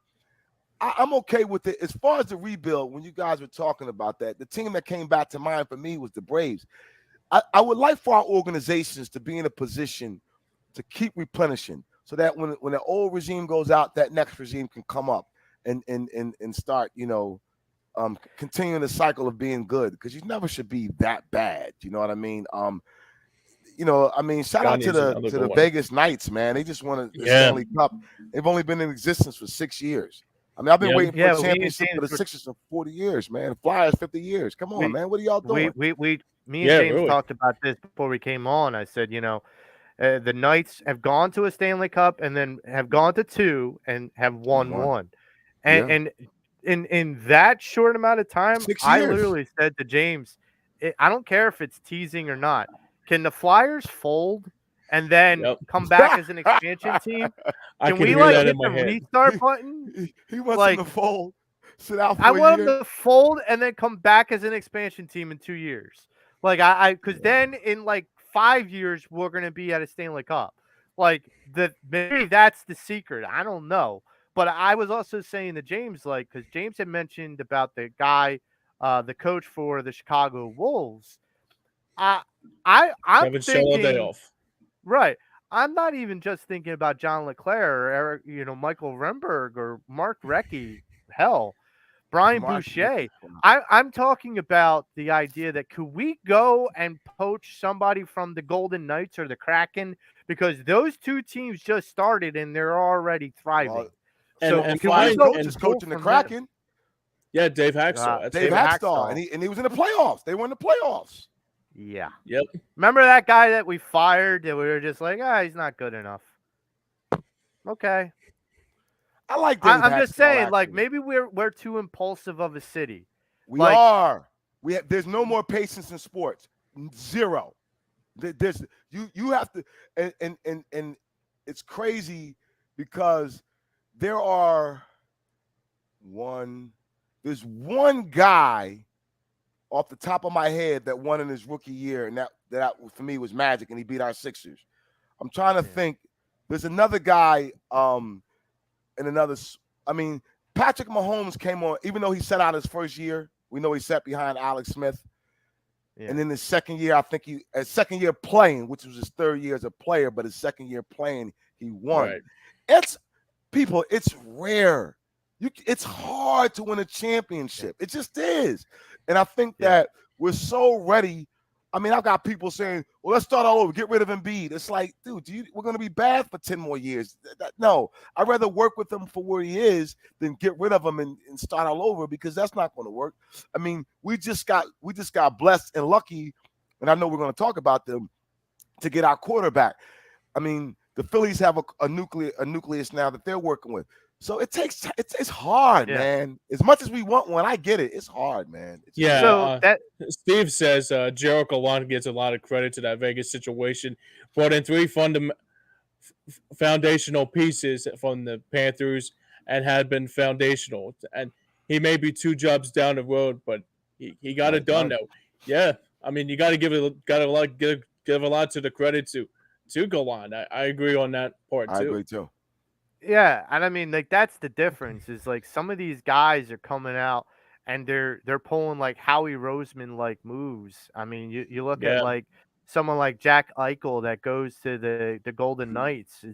Speaker 3: I'm okay with it. As far as the rebuild, when you guys were talking about that, the team that came back to mind for me was the Braves. I would like for our organizations to be in a position to keep replenishing so that when the old regime goes out, that next regime can come up and start, continuing the cycle of being good, because you never should be that bad. You know what I mean? Shout out to the Vegas Knights, man. They just won the Stanley Cup. They've only been in existence for 6 years. I mean, I've been waiting for a championship for the Sixers for 40 years, man. The Flyers, 50 years. Come on, man. What are y'all doing?
Speaker 2: Me and James talked about this before we came on. I said, the Knights have gone to a Stanley Cup and then have gone to 2 and have won 1. And in that short amount of time, I literally said to James, I don't care if it's teasing or not. Can the Flyers fold and then come back as an expansion team? Can we hit the restart button?
Speaker 3: He wants them to fold. Sit out for
Speaker 2: I want them to fold and then come back as an expansion team in 2 years. Because then in 5 years we're going to be at a Stanley Cup. Maybe that's the secret. I don't know. But I was also saying to James, because James had mentioned about the guy, the coach for the Chicago Wolves. I'm thinking, right. I'm not even just thinking about John Leclerc or Eric, Michael Remberg or Mark Recchi. Hell, Brian Boucher. I'm talking about the idea that could we go and poach somebody from the Golden Knights or the Kraken, because those two teams just started and they're already thriving.
Speaker 3: And Flyers coach is coaching the Kraken.
Speaker 1: Them. Yeah, Dave Hackstall.
Speaker 3: Dave Hackstall, and he was in the playoffs. They were in the playoffs.
Speaker 2: Yeah.
Speaker 1: Yep.
Speaker 2: Remember that guy that we fired that we were just like, he's not good enough. Okay.
Speaker 3: I like
Speaker 2: Dave I'm just saying, actually. Maybe we're too impulsive of a city.
Speaker 3: We are. There's no more patience in sports. Zero. There's you have to, and it's crazy because there's one guy off the top of my head that won in his rookie year, and that for me was magic, and he beat our Sixers. I'm trying to think. There's another guy, Patrick Mahomes came on, even though he sat out his first year. We know he sat behind Alex Smith. Yeah. And then his second year, second year playing, which was his third year as a player, but his second year playing, he won. Right. It's rare. It's hard to win a championship. It just is. And I think that we're so ready. I mean, I've got people saying, well, let's start all over. Get rid of Embiid. It's like, dude, we're going to be bad for 10 more years. No, I'd rather work with him for where he is than get rid of him and start all over, because that's not going to work. I mean, we just got blessed and lucky, and I know we're going to talk about them, to get our quarterback. I mean, the Phillies have a nucleus now that they're working with. So it's hard, man. As much as we want one, I get it. It's hard, man.
Speaker 1: Steve says Gerald Gallant gets a lot of credit to that Vegas situation. Brought in three foundational pieces from the Panthers and had been foundational. And he may be 2 jobs down the road, but he got it done though. Yeah, I mean you got to give a lot to the credit to Golan. I agree on that part
Speaker 3: I
Speaker 1: too.
Speaker 3: agree too.
Speaker 2: Yeah, and I mean, like that's the difference. Is like some of these guys are coming out and they're pulling like Howie Roseman like moves. I mean, you look at
Speaker 1: Yeah,
Speaker 2: like someone like Jack Eichel that goes to the Golden Knights.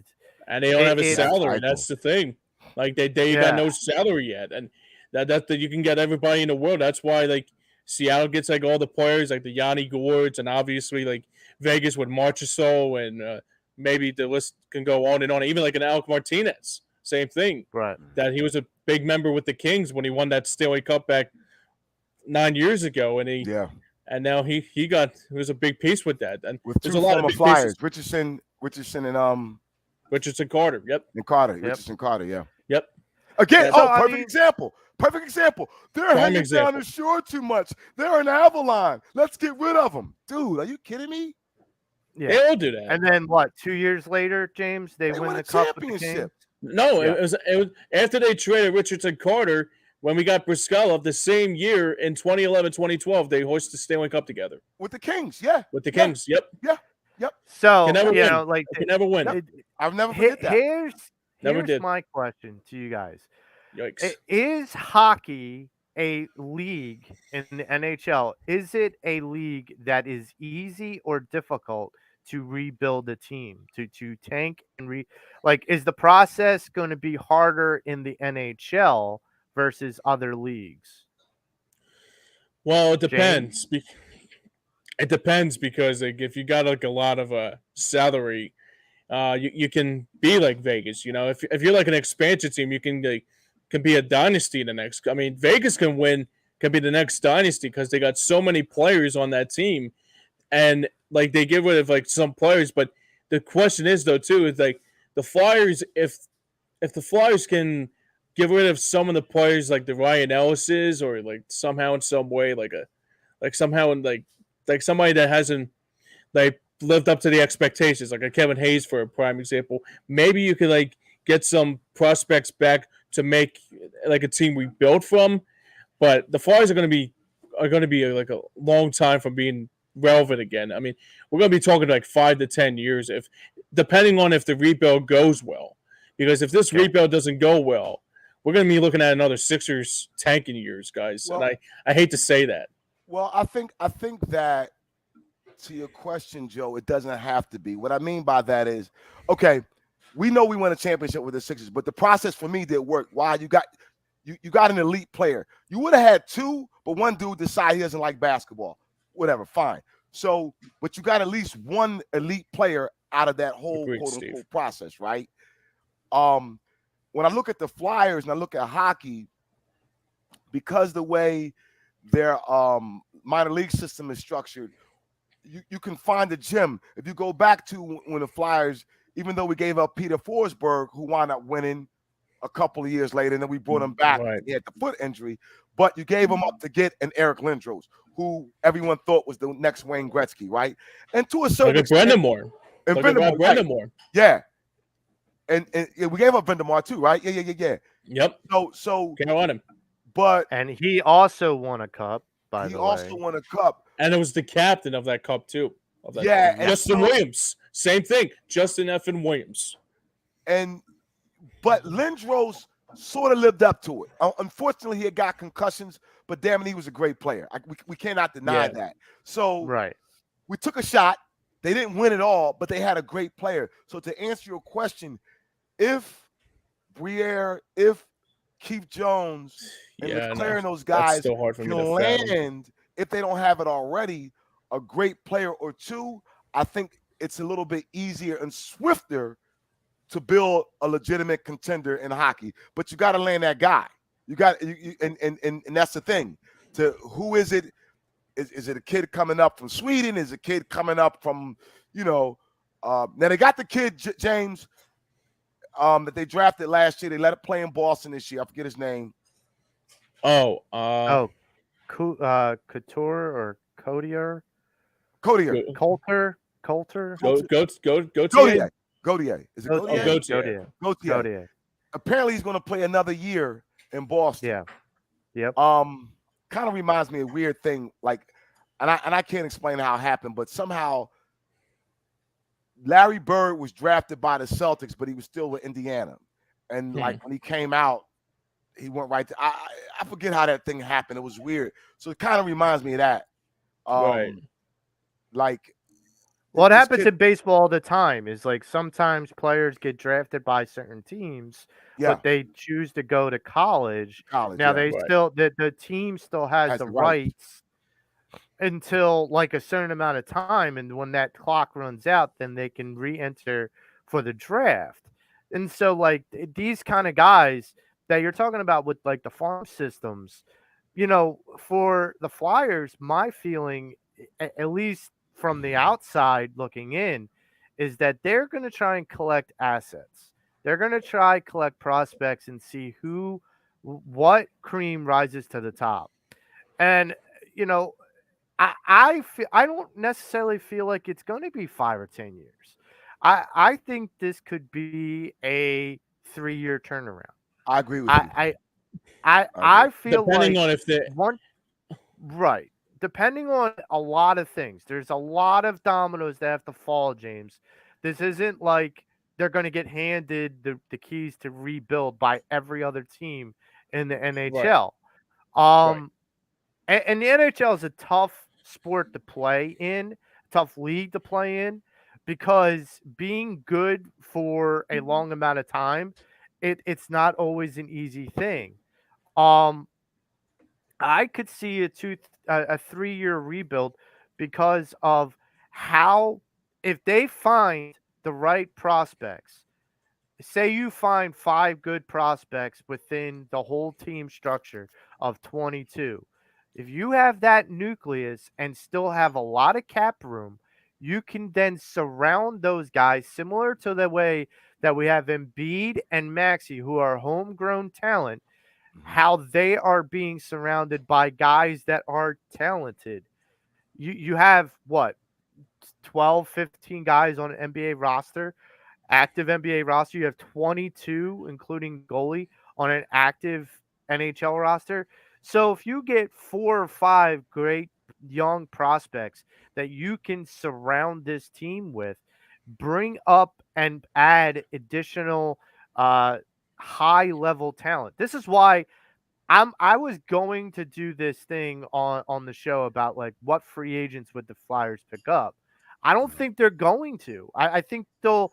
Speaker 1: and they don't have a
Speaker 3: Jack
Speaker 2: It's
Speaker 1: salary.
Speaker 3: Eichel.
Speaker 1: That's the thing. Like they got
Speaker 2: yeah,
Speaker 1: no salary yet, and that you can get everybody in the world. That's why like Seattle gets like all the players like the Yanni Gourds, and obviously like Vegas with Marchessault, and maybe the list can go on and on. Even like an Alec Martinez, same thing.
Speaker 2: right.
Speaker 1: That he was a big member with the Kings when he won that Stanley Cup back 9 years ago, and
Speaker 3: Yeah,
Speaker 1: now he was a big piece with that. And
Speaker 3: with
Speaker 1: there's
Speaker 3: two
Speaker 1: a lot of
Speaker 3: former
Speaker 1: big
Speaker 3: Flyers,
Speaker 1: pieces.
Speaker 3: Richardson,
Speaker 1: Richardson Carter. Yep.
Speaker 3: and Carter.
Speaker 2: Yep.
Speaker 3: Richardson Carter. Yeah.
Speaker 1: Yep.
Speaker 3: Again,
Speaker 1: Yeah,
Speaker 2: So
Speaker 3: perfect
Speaker 2: I mean,
Speaker 3: example. Perfect example. They're
Speaker 1: Prime
Speaker 3: hanging
Speaker 1: example.
Speaker 3: down the shore too much. They're an Avalon. Let's get rid of them, dude. Are you kidding me?
Speaker 2: yeah.
Speaker 1: They all do that.
Speaker 2: And then what? 2 years later, James, they
Speaker 3: They
Speaker 2: win
Speaker 3: win
Speaker 2: the
Speaker 3: a
Speaker 2: cup with the
Speaker 3: championship.
Speaker 2: Kings.
Speaker 1: No,
Speaker 2: Yeah.
Speaker 1: it was after they traded Richardson Carter when we got Briscoe the same year in 2011, 2012, they hoisted the Stanley Cup together
Speaker 3: With the Kings, yeah.
Speaker 1: with the
Speaker 3: Yeah.
Speaker 1: Kings. Yep.
Speaker 3: Yep.
Speaker 2: So
Speaker 1: Can never
Speaker 2: you
Speaker 1: win.
Speaker 2: know, like
Speaker 1: Can never win.
Speaker 3: Yep.
Speaker 2: it,
Speaker 3: I'll never
Speaker 2: he-
Speaker 3: forget that.
Speaker 1: Never
Speaker 2: here's
Speaker 1: did.
Speaker 2: my question to you guys.
Speaker 1: Yikes.
Speaker 2: Is hockey a league in the NHL? Is it a league that is easy or difficult to rebuild a team, to tank and like is the process going to be harder in the NHL versus other leagues?
Speaker 1: Well, it
Speaker 2: James?
Speaker 1: depends. It depends because like if you got like a lot of salary, you can be like Vegas. You know, if you're like an expansion team, you can be a dynasty in the next. I mean, Vegas can be the next dynasty because they got so many players on that team, and like they get rid of like some players. But the question is though too is like the Flyers if the Flyers can get rid of some of the players like the Ryan Ellis's or like somehow in some way like somehow in like somebody that hasn't like lived up to the expectations, like a Kevin Hayes for a prime example. Maybe you could like get some prospects back to make like a team we built from. But the Flyers are going to be like a long time from being relevant again. I mean, we're going to be talking like 5 to 10 years if depending on if the rebuild goes well. Because if this rebuild doesn't go well, we're going to be looking at another Sixers tanking years, guys.
Speaker 3: Well,
Speaker 1: and I hate to say that.
Speaker 3: Well, I think that to your question, Joe, it doesn't have to be. What I mean by that is, okay, we know we won a championship with the Sixers, but the process for me did work. Why? You got an elite player. You would have had two, but one dude decided he doesn't like basketball. Whatever, fine. So, but you got at least one elite player out of that whole
Speaker 1: Agreed,
Speaker 3: quote
Speaker 1: Steve.
Speaker 3: unquote process, right? When I look at the Flyers and I look at hockey, because the way their minor league system is structured, you can find a gem. If you go back to when the Flyers, even though we gave up Peter Forsberg, who wound up winning a couple of years later, and then we brought him back.
Speaker 1: Right.
Speaker 3: He had the foot injury, but you gave him up to get an Eric Lindros, who everyone thought was the next Wayne Gretzky, right? And to a certain
Speaker 1: Look at
Speaker 3: extent,
Speaker 1: Brendamore.
Speaker 3: and
Speaker 1: Look at Rob
Speaker 3: right.
Speaker 1: Brendamore.
Speaker 3: Yeah. And we gave up Brendamore too, right? Yeah.
Speaker 1: Yep.
Speaker 3: So
Speaker 1: Can't want him.
Speaker 3: but
Speaker 2: And he also won a cup, by
Speaker 3: he
Speaker 2: the
Speaker 3: also
Speaker 2: way.
Speaker 3: won a cup.
Speaker 1: And it was the captain of that cup too. Of that
Speaker 3: Yeah,
Speaker 1: team.
Speaker 3: and
Speaker 1: Justin
Speaker 3: so-
Speaker 1: Williams. Same thing. Justin Effin Williams.
Speaker 3: But Lindros sort of lived up to it. Unfortunately, he had got concussions, but damn it, he was a great player. We cannot deny that. So
Speaker 2: Right.
Speaker 3: we took a shot. They didn't win it all, but they had a great player. So to answer your question, if Briere, if Keith Jones and Leclerc and those guys
Speaker 1: still hard for
Speaker 3: can
Speaker 1: me to fathom.
Speaker 3: land, if they don't have it already, a great player or two, I think it's a little bit easier and swifter to build a legitimate contender in hockey. But you got to land that guy. You got and that's the thing. To who is it? Is it a kid coming up from Sweden? Is it a kid coming up from, now they got the kid, James, that they drafted last year. They let it play in Boston this year. I forget his name.
Speaker 1: Couture
Speaker 2: or Codier?
Speaker 3: Coulter.
Speaker 2: Coulter?
Speaker 1: Go
Speaker 3: Kodiak. Gautier. Is it
Speaker 1: Oh,
Speaker 3: Gautier?
Speaker 2: Gautier,
Speaker 1: Gautier.
Speaker 2: Gautier,
Speaker 3: Gautier.
Speaker 2: Gautier.
Speaker 3: Apparently, he's going to play another year in Boston.
Speaker 2: Yeah. Yep.
Speaker 3: Kind of reminds me of a weird thing, like, and I can't explain how it happened, but somehow Larry Bird was drafted by the Celtics, but he was still with Indiana. And
Speaker 1: Hmm.
Speaker 3: like when he came out, he went right to I forget how that thing happened. It was weird. So it kind of reminds me of that.
Speaker 1: Right.
Speaker 3: Like
Speaker 2: What
Speaker 3: this
Speaker 2: happens
Speaker 3: kid,
Speaker 2: in baseball all the time is like sometimes players get drafted by certain teams,
Speaker 3: yeah,
Speaker 2: but they choose to go to college.
Speaker 3: college,
Speaker 2: Now
Speaker 3: yeah,
Speaker 2: they
Speaker 1: Right.
Speaker 2: still the team still has
Speaker 3: has
Speaker 2: the
Speaker 3: the right.
Speaker 2: rights until like a certain amount of time, and when that clock runs out, then they can re-enter for the draft. And so like these kind of guys that you're talking about with like the farm systems, for the Flyers, my feeling, at least from the outside looking in, is that they're going to try and collect assets. They're going to try collect prospects and see what cream rises to the top. And you know, I don't necessarily feel like it's going to be 5 or 10 years. I think this could be a 3 year turnaround.
Speaker 3: I agree with you.
Speaker 2: I I
Speaker 3: I agree.
Speaker 2: I feel
Speaker 1: Depending
Speaker 2: like
Speaker 1: on if they
Speaker 2: one right. Depending on a lot of things. There's a lot of dominoes that have to fall, James. This isn't like they're going to get handed the keys to rebuild by every other team in the
Speaker 1: right,
Speaker 2: NHL.
Speaker 1: right.
Speaker 2: Um, and the NHL is a tough sport to play in, tough league to play in, because being good for a long amount of time, it's not always an easy thing. Um, I could see a 3 year rebuild because of how, if they find the right prospects, say you find 5 good prospects within the whole team structure of 22. If you have that nucleus and still have a lot of cap room, you can then surround those guys similar to the way that we have Embiid and Maxi, who are homegrown talent,
Speaker 3: Mhm.
Speaker 2: how they are being surrounded by guys that are talented. You have what, 12, 15 guys on an NBA roster, active NBA roster. You have 22, including goalie, on an active NHL roster. So if you get 4 or 5 great young prospects that you can surround this team with, bring up and add additional uh, high level talent. This is why I was going to do this thing on the show about like what free agents would the Flyers pick up. I don't
Speaker 3: Mhm.
Speaker 2: think they're going to. I think they'll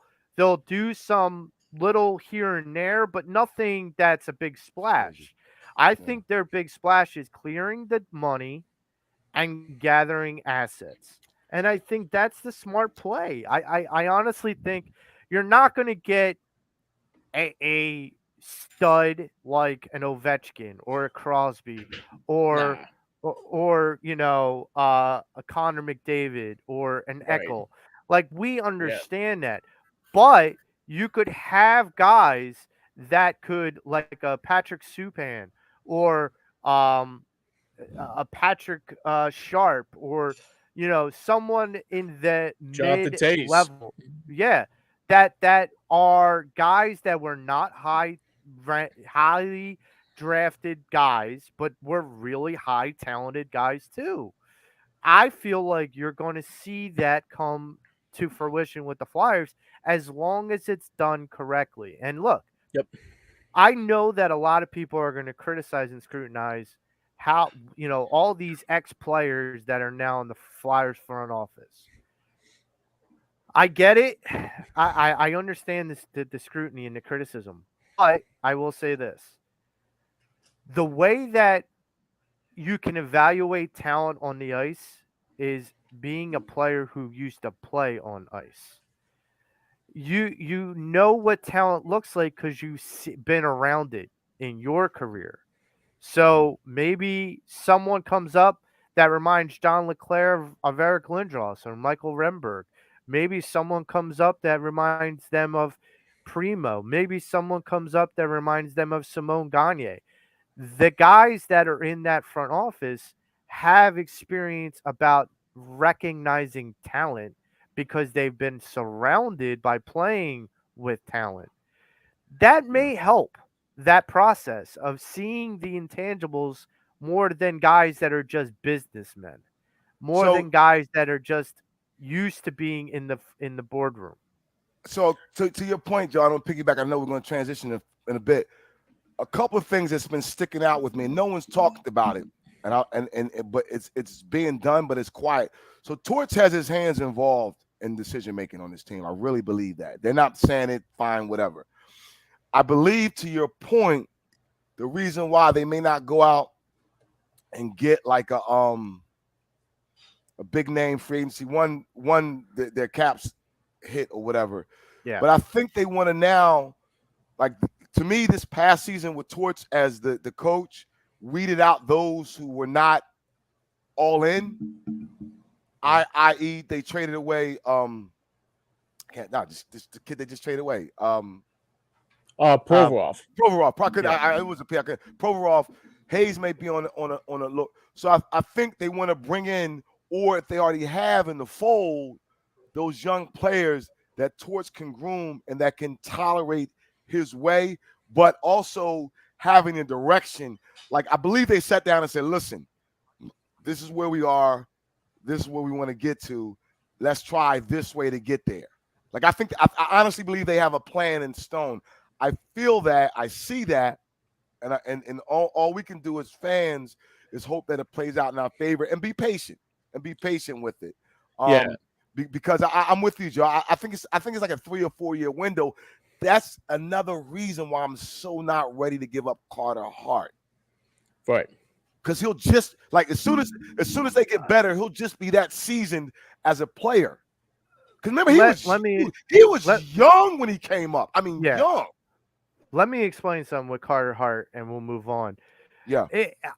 Speaker 2: do some little here and there, but nothing that's a big
Speaker 3: Crazy.
Speaker 2: splash. I
Speaker 3: Yeah.
Speaker 2: think their big splash is clearing the money and gathering assets. And I think that's the smart play. I honestly think you're not going to get a stud like an Ovechkin or a Crosby or
Speaker 1: Nah.
Speaker 2: a Connor McDavid or an
Speaker 1: Right.
Speaker 2: Eckel. Like we
Speaker 1: Yeah.
Speaker 2: understand that, but you could have guys that could like a Patrick Subban or um a Patrick Sharp or someone in the
Speaker 1: Jonathan
Speaker 2: mid
Speaker 1: Tays.
Speaker 2: level, yeah, that are guys that were not highly drafted guys, but were really high talented guys too. I feel like you're going to see that come to fruition with the Flyers as long as it's done correctly. And look,
Speaker 1: Yep.
Speaker 2: I know that a lot of people are going to criticize and scrutinize how, all these ex players that are now in the Flyers front office. I get it. I understand the scrutiny and the criticism, but I will say this: the way that you can evaluate talent on the ice is being a player who used to play on ice. You know what talent looks like because you've been around it in your career.
Speaker 3: Mhm.
Speaker 2: So maybe someone comes up that reminds John Leclerc of Eric Lindros or Michael Remberg. Maybe someone comes up that reminds them of Primo. Maybe someone comes up that reminds them of Simone Gagne. The guys that are in that front office have experience about recognizing talent because they've been surrounded by playing with talent. That may help that process of seeing the intangibles more than guys that are just businessmen, more
Speaker 3: So
Speaker 2: than guys that are just used to being in the boardroom.
Speaker 3: so to your point, John, on piggyback, I know we're going to transition in a bit. A couple of things that's been sticking out with me, and no one's talked about it, but it's being done, but it's quiet. So Torch has his hands involved in decision making on this team. I really believe that. They're not saying it, fine, whatever. I believe, to your point, the reason why they may not go out and get like a big name free agency, their caps hit or whatever.
Speaker 2: Yeah.
Speaker 3: But I think they want to now, like, to me, this past season with Torch as the coach, weeded out those who were not all in. I.e., they traded away just the kid they just traded away.
Speaker 1: Provorov.
Speaker 3: Provorov. It was a pick. Provorov. Hayes may be on a look. So I think they want to bring in, or if they already have in the fold, those young players that Torch can groom and that can tolerate his way, but also having a direction. Like, I believe they sat down and said, listen, this is where we are. This is where we want to get to. Let's try this way to get there. Like, I I honestly believe they have a plan in stone. I feel that, I see that, and all we can do as fans is hope that it plays out in our favor and be patient with it. Because I'm with you, Joe. I think it's like a 3 or 4 year window. That's another reason why I'm so not ready to give up Carter Hart.
Speaker 1: Right.
Speaker 3: Because he'll just, like, as soon as they get better, he'll just be that seasoned as a player. Because remember, he was young when he came up. I mean, young.
Speaker 2: Let me explain something with Carter Hart, and we'll move on.
Speaker 3: Yeah.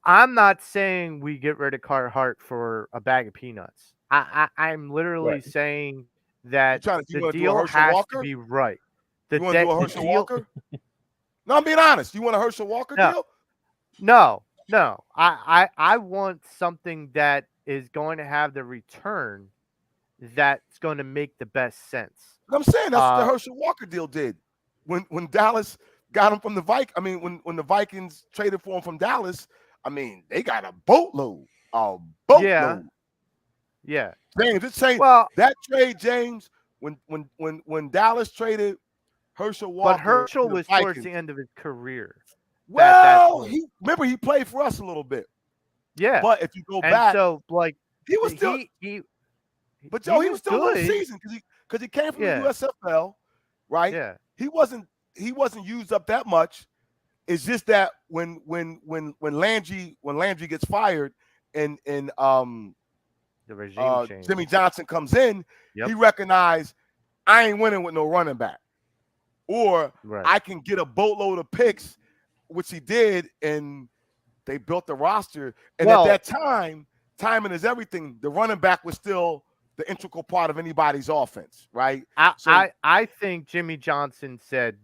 Speaker 2: I'm not saying we get rid of Carter Hart for a bag of peanuts. I'm literally saying that the deal has to be right.
Speaker 3: You want to do a Herschel Walker? No, I'm being honest. You want a Herschel Walker deal?
Speaker 2: No. I want something that is going to have the return that's going to make the best sense.
Speaker 3: I'm saying that's what the Herschel Walker deal did. When Dallas got him from the Vikings, I mean, when the Vikings traded for him from Dallas, I mean, they got a boatload.
Speaker 2: Yeah.
Speaker 3: James, it's saying that trade, James, when Dallas traded Herschel Walker.
Speaker 2: But Herschel was
Speaker 3: Vikings,
Speaker 2: towards the end of his career.
Speaker 3: Well, he played for us a little bit.
Speaker 2: Yeah.
Speaker 3: But if you go back,
Speaker 2: so like
Speaker 3: he was still but Joe, he was still in the season because he came from the USFL, right?
Speaker 2: Yeah.
Speaker 3: He wasn't used up that much. It's just that when Landry gets fired and
Speaker 2: the regime change.
Speaker 3: Jimmy Johnson comes in, he recognized I ain't winning with no running back. Or I can get a boatload of picks, which he did, and they built the roster. And at that time, timing is everything. The running back was still the integral part of anybody's offense, right?
Speaker 2: I think Jimmy Johnson said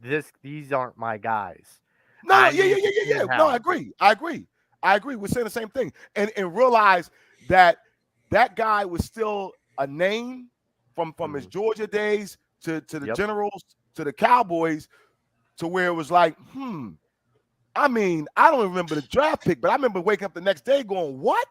Speaker 2: these aren't my guys.
Speaker 3: No, yeah. No, I agree. We're saying the same thing. And realize that guy was still a name from his Georgia days to the Generals to the Cowboys, to where it was like, I mean, I don't remember the draft pick, but I remember waking up the next day going, what?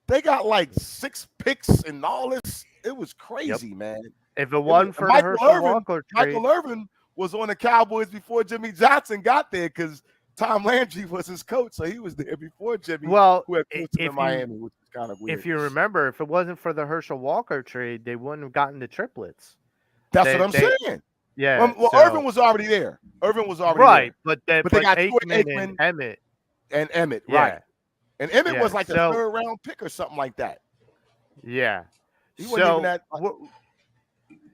Speaker 3: They got like 6 picks and all this. It was crazy, man.
Speaker 2: If it wasn't for the Herschel Walker trade,
Speaker 3: Michael Irvin was on the Cowboys before Jimmy Johnson got there because Tom Landry was his coach, so he was there before Jimmy.
Speaker 2: Well,
Speaker 3: who had coached him in Miami, which is kind of weird.
Speaker 2: If you remember, if it wasn't for the Herschel Walker trade, they wouldn't have gotten the triplets.
Speaker 3: That's what I'm saying.
Speaker 2: Yeah.
Speaker 3: Well, Irvin was already there.
Speaker 2: Right,
Speaker 3: there.
Speaker 2: But they got Aikman and Emmett.
Speaker 3: Right. And Emmett was like a 3rd round pick or something like that.
Speaker 2: Yeah.
Speaker 3: He wasn't even that.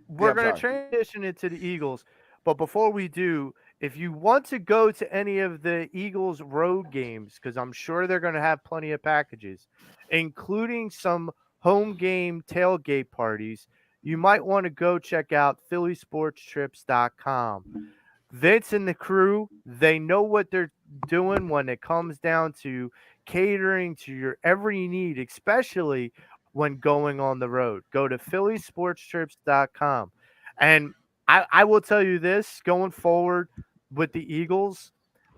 Speaker 2: We're going to transition into the Eagles. But before we do, if you want to go to any of the Eagles road games, because I'm sure they're going to have plenty of packages, including some home game tailgate parties, you might want to go check out phillysportstrips.com. Vince and the crew, they know what they're doing when it comes down to catering to your every need, especially when going on the road. Go to phillysportstrips.com. And I will tell you this going forward with the Eagles,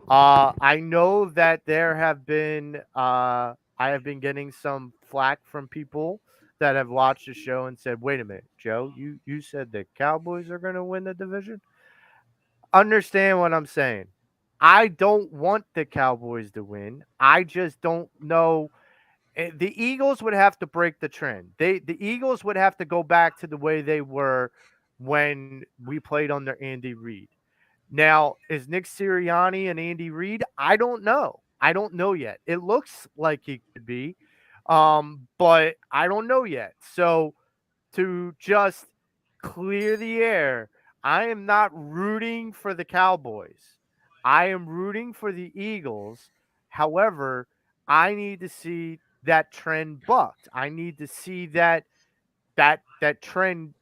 Speaker 2: I know that there have been I have been getting some flack from people that have watched the show and said, "Wait a minute, Joe, you said the Cowboys are going to win the division." Understand what I'm saying? I don't want the Cowboys to win. I just don't know. The Eagles would have to break the trend. The Eagles would have to go back to the way they were when we played under Andy Reid. Now, is Nick Sirianni and Andy Reid? I don't know. I don't know yet. It looks like he could be, but I don't know yet. So to just clear the air, I am not rooting for the Cowboys. I am rooting for the Eagles. However, I need to see that trend bucked. I need to see that trend,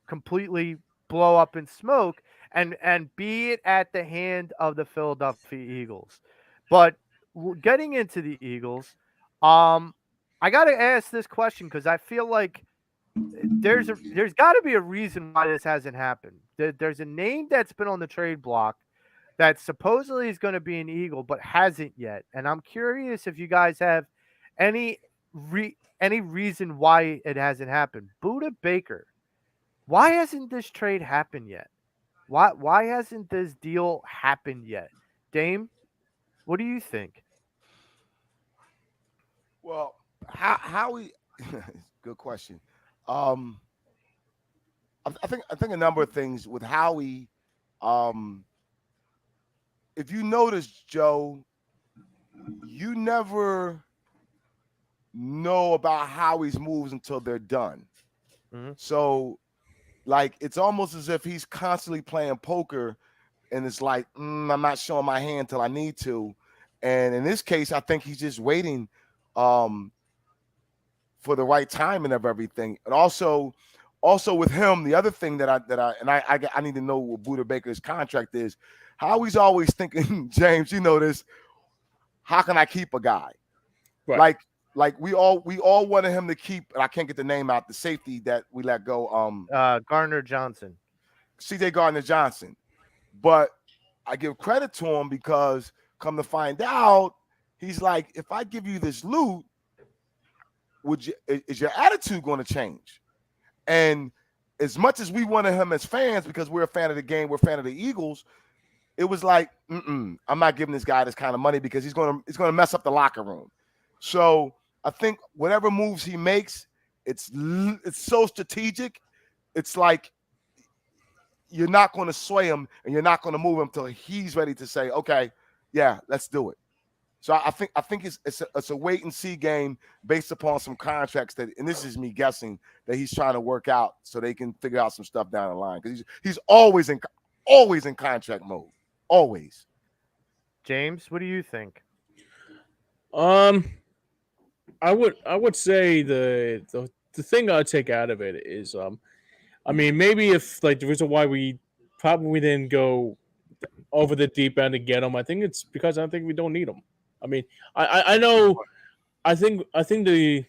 Speaker 2: completely blow up in smoke and be it at the hand of the Philadelphia Eagles. But getting into the Eagles, um, I got to ask this question because I feel like there's got to be a reason why this hasn't happened. There's a name that's been on the trade block that supposedly is going to be an Eagle but hasn't yet, and I'm curious if you guys have any any reason why it hasn't happened. Buda Baker, why hasn't this trade happened yet? Why hasn't this deal happened yet? Dame, what do you think?
Speaker 3: Well, how we good question. Um, I think a number of things with Howie. Um, if you notice, Joe, you never know about Howie's moves until they're done.
Speaker 2: Mhm.
Speaker 3: So, like, it's almost as if he's constantly playing poker, and it's like, I'm not showing my hand till I need to. And in this case, I think he's just waiting um, for the right timing of everything. And also with him, the other thing I need to know what Buda Baker's contract is. Howie's always thinking, James, you know this. How can I keep a guy?
Speaker 1: Right.
Speaker 3: Like we all wanted him to keep, and I can't get the name out, the safety that we let go,
Speaker 2: Garner Johnson.
Speaker 3: CJ Gardner Johnson. But I give credit to him because come to find out, he's like, if I give you this loot, is your attitude going to change? And as much as we wanted him as fans, because we're a fan of the game, we're a fan of the Eagles, it was like, I'm not giving this guy this kind of money because he's gonna mess up the locker room. So I think whatever moves he makes, it's so strategic. It's like you're not going to sway him and you're not going to move him until he's ready to say, okay, yeah, let's do it. So I think it's a wait and see game based upon some contracts that, and this is me guessing, that he's trying to work out so they can figure out some stuff down the line because he's always in contract mode, always.
Speaker 2: James, what do you think?
Speaker 1: Um, I would say the thing I'd take out of it is I mean maybe if like the reason why we probably didn't go over the deep end to get him, I think it's because I think we don't need him. I mean, I know I think the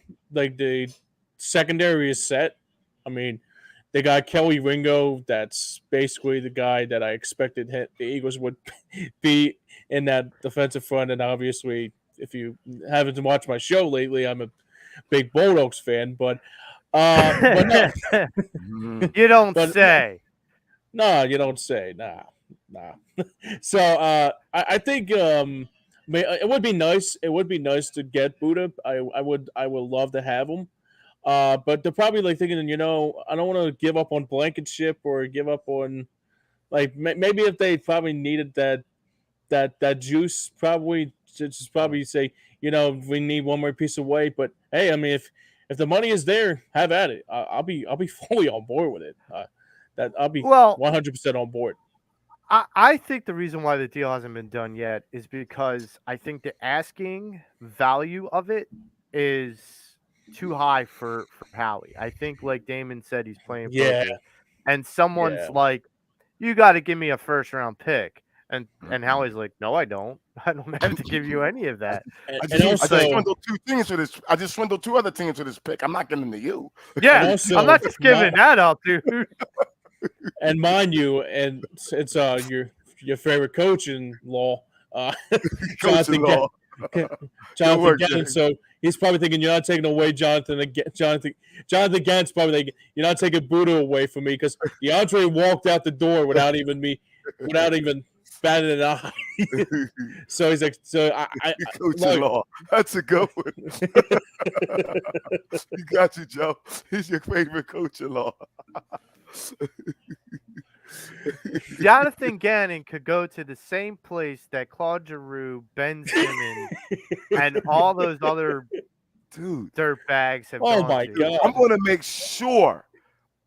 Speaker 1: secondary is set. I mean, they got Kelly Ringo. That's basically the guy that I expected the Eagles would be in that defensive front. And obviously, if you haven't watched my show lately, I'm a big Bulldogs fan. But no,
Speaker 3: Mhm.
Speaker 2: You don't
Speaker 1: but no,
Speaker 2: say.
Speaker 1: no, you don't say. Nah. So I think it would be nice. It would be nice to get Buddha. I would love to have him. But they're probably like thinking, I don't want to give up on Blankenship or give up on like maybe if they probably needed that juice, probably just probably say, we need one more piece of weight. But hey, I mean, if the money is there, have at it. I'll be fully on board with it. That I'll be
Speaker 2: Well,
Speaker 1: 100% on board.
Speaker 2: I think the reason why the deal hasn't been done yet is because I think the asking value of it is too high for Howie. I think, like Damon said, he's playing
Speaker 1: Yeah,
Speaker 2: poker, and someone's
Speaker 1: yeah,
Speaker 2: like, "You got to give me a first round pick," And Howie's like, no, I don't. I don't have to give you any of that.
Speaker 1: And,
Speaker 3: I
Speaker 1: and
Speaker 3: just
Speaker 1: also,
Speaker 3: swindled 2 teams for this. I just swindled 2 other teams for this pick. I'm not giving to you.
Speaker 2: Yeah,
Speaker 1: also,
Speaker 2: I'm not just giving that up, dude.
Speaker 1: and mind you, and it's your favorite coach-in-law, Jonathan
Speaker 3: Coach-in-law. Good
Speaker 1: Jonathan
Speaker 3: work,
Speaker 1: Gannon.
Speaker 3: Jay.
Speaker 1: So he's probably thinking you're not taking away Jonathan Gannon's probably thinking you're not taking Buddha away from me because DeAndre walked out the door without even batting an eye. So he's like, I
Speaker 3: Coach-in-law. That's a good one. You got you, Joe. He's your favorite coach-in-law.
Speaker 2: Jonathan Gannon could go to the same place that Claude Giroux, Ben Simmons, and all those other
Speaker 3: Dude.
Speaker 2: dirtbags have
Speaker 1: Oh
Speaker 2: gone
Speaker 1: my
Speaker 2: to.
Speaker 1: God.
Speaker 3: I'm going to make sure.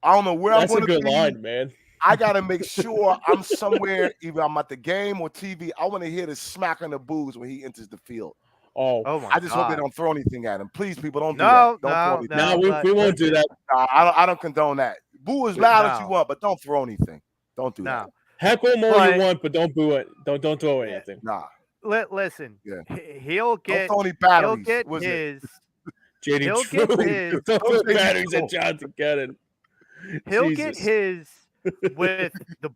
Speaker 3: I don't know where
Speaker 1: That's
Speaker 3: I'm
Speaker 1: a
Speaker 3: going to
Speaker 1: good
Speaker 3: be.
Speaker 1: line, man.
Speaker 3: I got to make sure I'm somewhere, either I'm at the game or TV. I want to hear the smack on the booze when he enters the field.
Speaker 1: Oh,
Speaker 2: Oh my
Speaker 3: I just hope they
Speaker 2: God.
Speaker 3: don't throw anything at him. Please, people, don't do
Speaker 2: No,
Speaker 3: that. Don't throw anything.
Speaker 1: no, we won't do
Speaker 2: listen,
Speaker 1: that.
Speaker 3: Nah, I don't condone that. Boo as loud as you
Speaker 2: No.
Speaker 3: want, but don't throw anything. Don't do that.
Speaker 2: No.
Speaker 1: Heckle him all
Speaker 2: But-
Speaker 1: you want, but don't boo it. Don't throw anything.
Speaker 3: Nah.
Speaker 2: Listen,
Speaker 3: Yeah.
Speaker 2: he'll
Speaker 3: Don't
Speaker 2: get
Speaker 3: throw any batteries.
Speaker 2: he'll get
Speaker 3: Was it?
Speaker 2: his
Speaker 1: JD
Speaker 2: He'll
Speaker 1: True.
Speaker 2: get his-
Speaker 1: Don't throw
Speaker 3: JD
Speaker 1: batteries at
Speaker 3: True.
Speaker 1: Jonathan Gannon.
Speaker 2: he'll get
Speaker 1: Jesus.
Speaker 2: his with the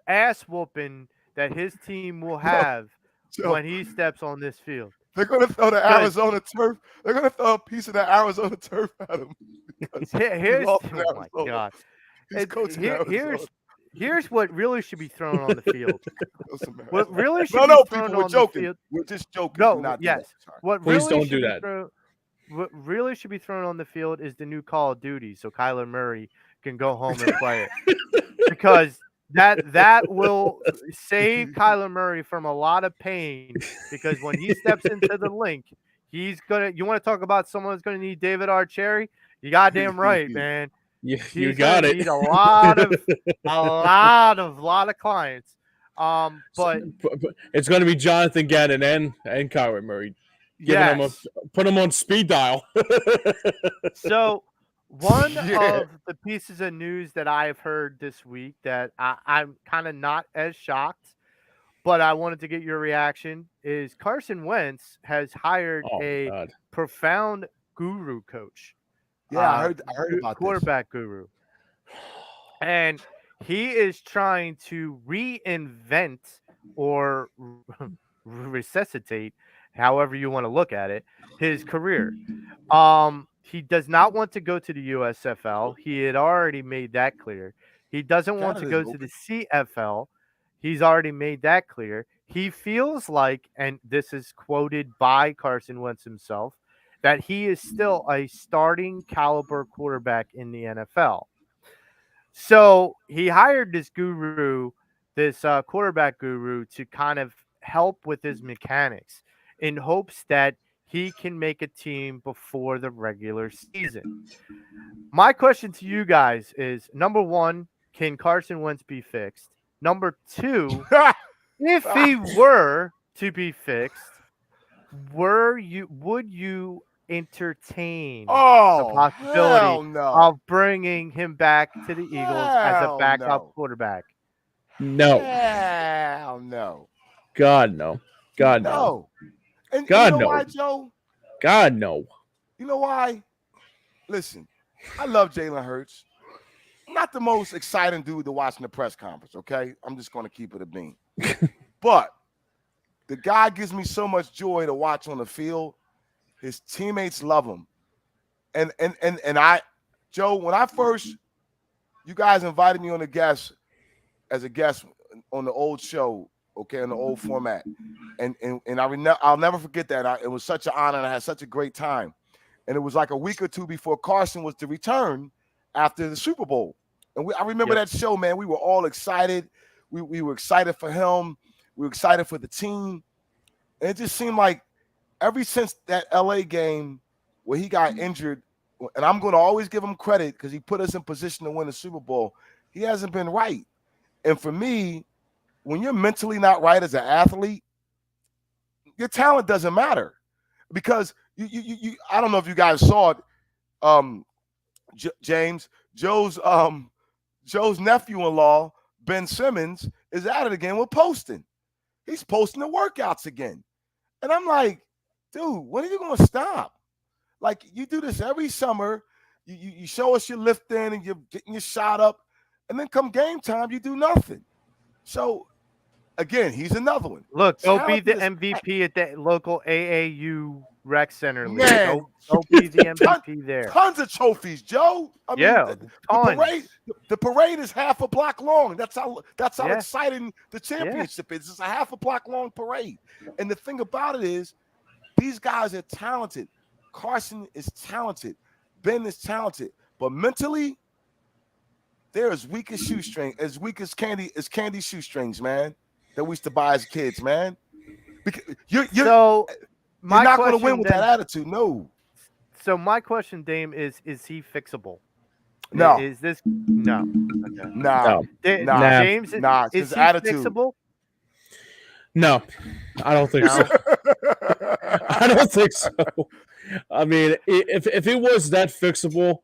Speaker 2: ass whooping that his team will have
Speaker 3: Joe,
Speaker 2: when he steps on this field.
Speaker 3: they're going to throw the
Speaker 2: Good.
Speaker 3: Arizona turf. They're going to throw a piece of the Arizona turf at him. because
Speaker 2: Here's
Speaker 3: lost
Speaker 2: oh
Speaker 3: in
Speaker 2: my
Speaker 3: Arizona.
Speaker 2: God.
Speaker 3: He's coaching Arizona.
Speaker 2: Here's what really should be thrown on the field.
Speaker 3: Doesn't matter.
Speaker 2: What really should
Speaker 3: No,
Speaker 2: be
Speaker 3: no,
Speaker 2: thrown
Speaker 3: people, we're
Speaker 2: on
Speaker 3: joking.
Speaker 2: the field.
Speaker 3: We're just joking.
Speaker 2: No,
Speaker 3: Do not do
Speaker 2: yes.
Speaker 3: that. Sorry.
Speaker 2: What
Speaker 1: Please
Speaker 2: really
Speaker 1: don't
Speaker 2: should
Speaker 1: do
Speaker 2: be
Speaker 1: that.
Speaker 2: what really should be thrown on the field is the new Call of Duty, so Kyler Murray can go home and play it. Because that will save Kyler Murray from a lot of pain. Because when he steps into the link, he's gonna. You want to talk about someone who's gonna need David Archeri? You goddamn right, man.
Speaker 1: You
Speaker 2: He's
Speaker 1: got
Speaker 2: gonna
Speaker 1: it.
Speaker 2: need a lot of clients. But
Speaker 1: it's going to be Jonathan Gannon and Kyler Murray.
Speaker 2: yes.
Speaker 1: Put him on speed dial.
Speaker 2: So one
Speaker 3: Yeah.
Speaker 2: of the pieces of news that I've heard this week that I'm kind of not as shocked, but I wanted to get your reaction is Carson Wentz has hired
Speaker 1: Oh,
Speaker 2: a
Speaker 1: God.
Speaker 2: profound guru coach.
Speaker 3: Yeah, I heard about this.
Speaker 2: Quarterback guru. And he is trying to reinvent or resuscitate, however you want to look at it, his career. He does not want to go to the USFL. He had already made that clear. He doesn't want to go to the CFL. He's already made that clear. He feels like, and this is quoted by Carson Wentz himself, that he is still a starting caliber quarterback in the NFL. So he hired this guru, this quarterback guru, to kind of help with his mechanics in hopes that he can make a team before the regular season. My question to you guys is, number one, can Carson Wentz be fixed? Number two, if he were to be fixed, would you entertain the
Speaker 3: Oh,
Speaker 2: possibility
Speaker 3: hell no.
Speaker 2: of bringing him back to the Eagles as a
Speaker 3: Hell
Speaker 2: backup
Speaker 3: no.
Speaker 2: quarterback?
Speaker 1: No.
Speaker 3: Hell no.
Speaker 1: God, no. God, no.
Speaker 3: No. And
Speaker 1: God,
Speaker 3: you know
Speaker 1: no.
Speaker 3: why, Joe?
Speaker 1: God, no.
Speaker 3: You know why? Listen, I love Jalen Hurts. I'm not the most exciting dude to watch in the press conference, okay? I'm just going to keep it a bean. But the guy gives me so much joy to watch on the field. His teammates love him. And I, Joe, when I first, you guys invited me on as a guest on the old show, okay, in the old format. And I'll never forget that. It was such an honor, and I had such a great time. And it was like a week or two before Carson was to return after the Super Bowl. And I remember that show, man. We were all excited. We were excited for him. We were excited for the team. And it just seemed like ever since that LA game where he got injured, and I'm going to always give him credit because he put us in position to win the Super Bowl, he hasn't been right. And for me, when you're mentally not right as an athlete, your talent doesn't matter. Because you I don't know if you guys saw it, James, Joe's nephew-in-law, Ben Simmons, is at it again with posting. He's posting the workouts again. And I'm like, dude, when are you going to stop? Like, you do this every summer. You show us your lifting and you're getting your shot up. And then come game time, you do nothing. So, again, he's another one.
Speaker 2: Look, go be the
Speaker 3: Talented as-
Speaker 2: MVP at that local AAU rec center league.
Speaker 3: Man,
Speaker 2: Go be the MVP there.
Speaker 3: Tons of trophies, Joe. I mean,
Speaker 2: Yeah,
Speaker 3: the parade is half a block long. That's how
Speaker 2: Yeah.
Speaker 3: exciting the championship is. It's a half a block long parade. And the thing about it is, these guys are talented. Carson is talented. Ben is talented. But mentally, they're as weak as candy shoestrings, man, that we used to buy as kids, man. Because you're not going to win with that attitude. No.
Speaker 2: So my question, Dame, is he fixable?
Speaker 3: No.
Speaker 2: Is this no? Okay.
Speaker 3: Nah.
Speaker 2: James,
Speaker 3: Nah.
Speaker 2: is he
Speaker 3: attitude.
Speaker 2: fixable?
Speaker 1: No, I don't think so. I don't think so. I mean, if it was that fixable,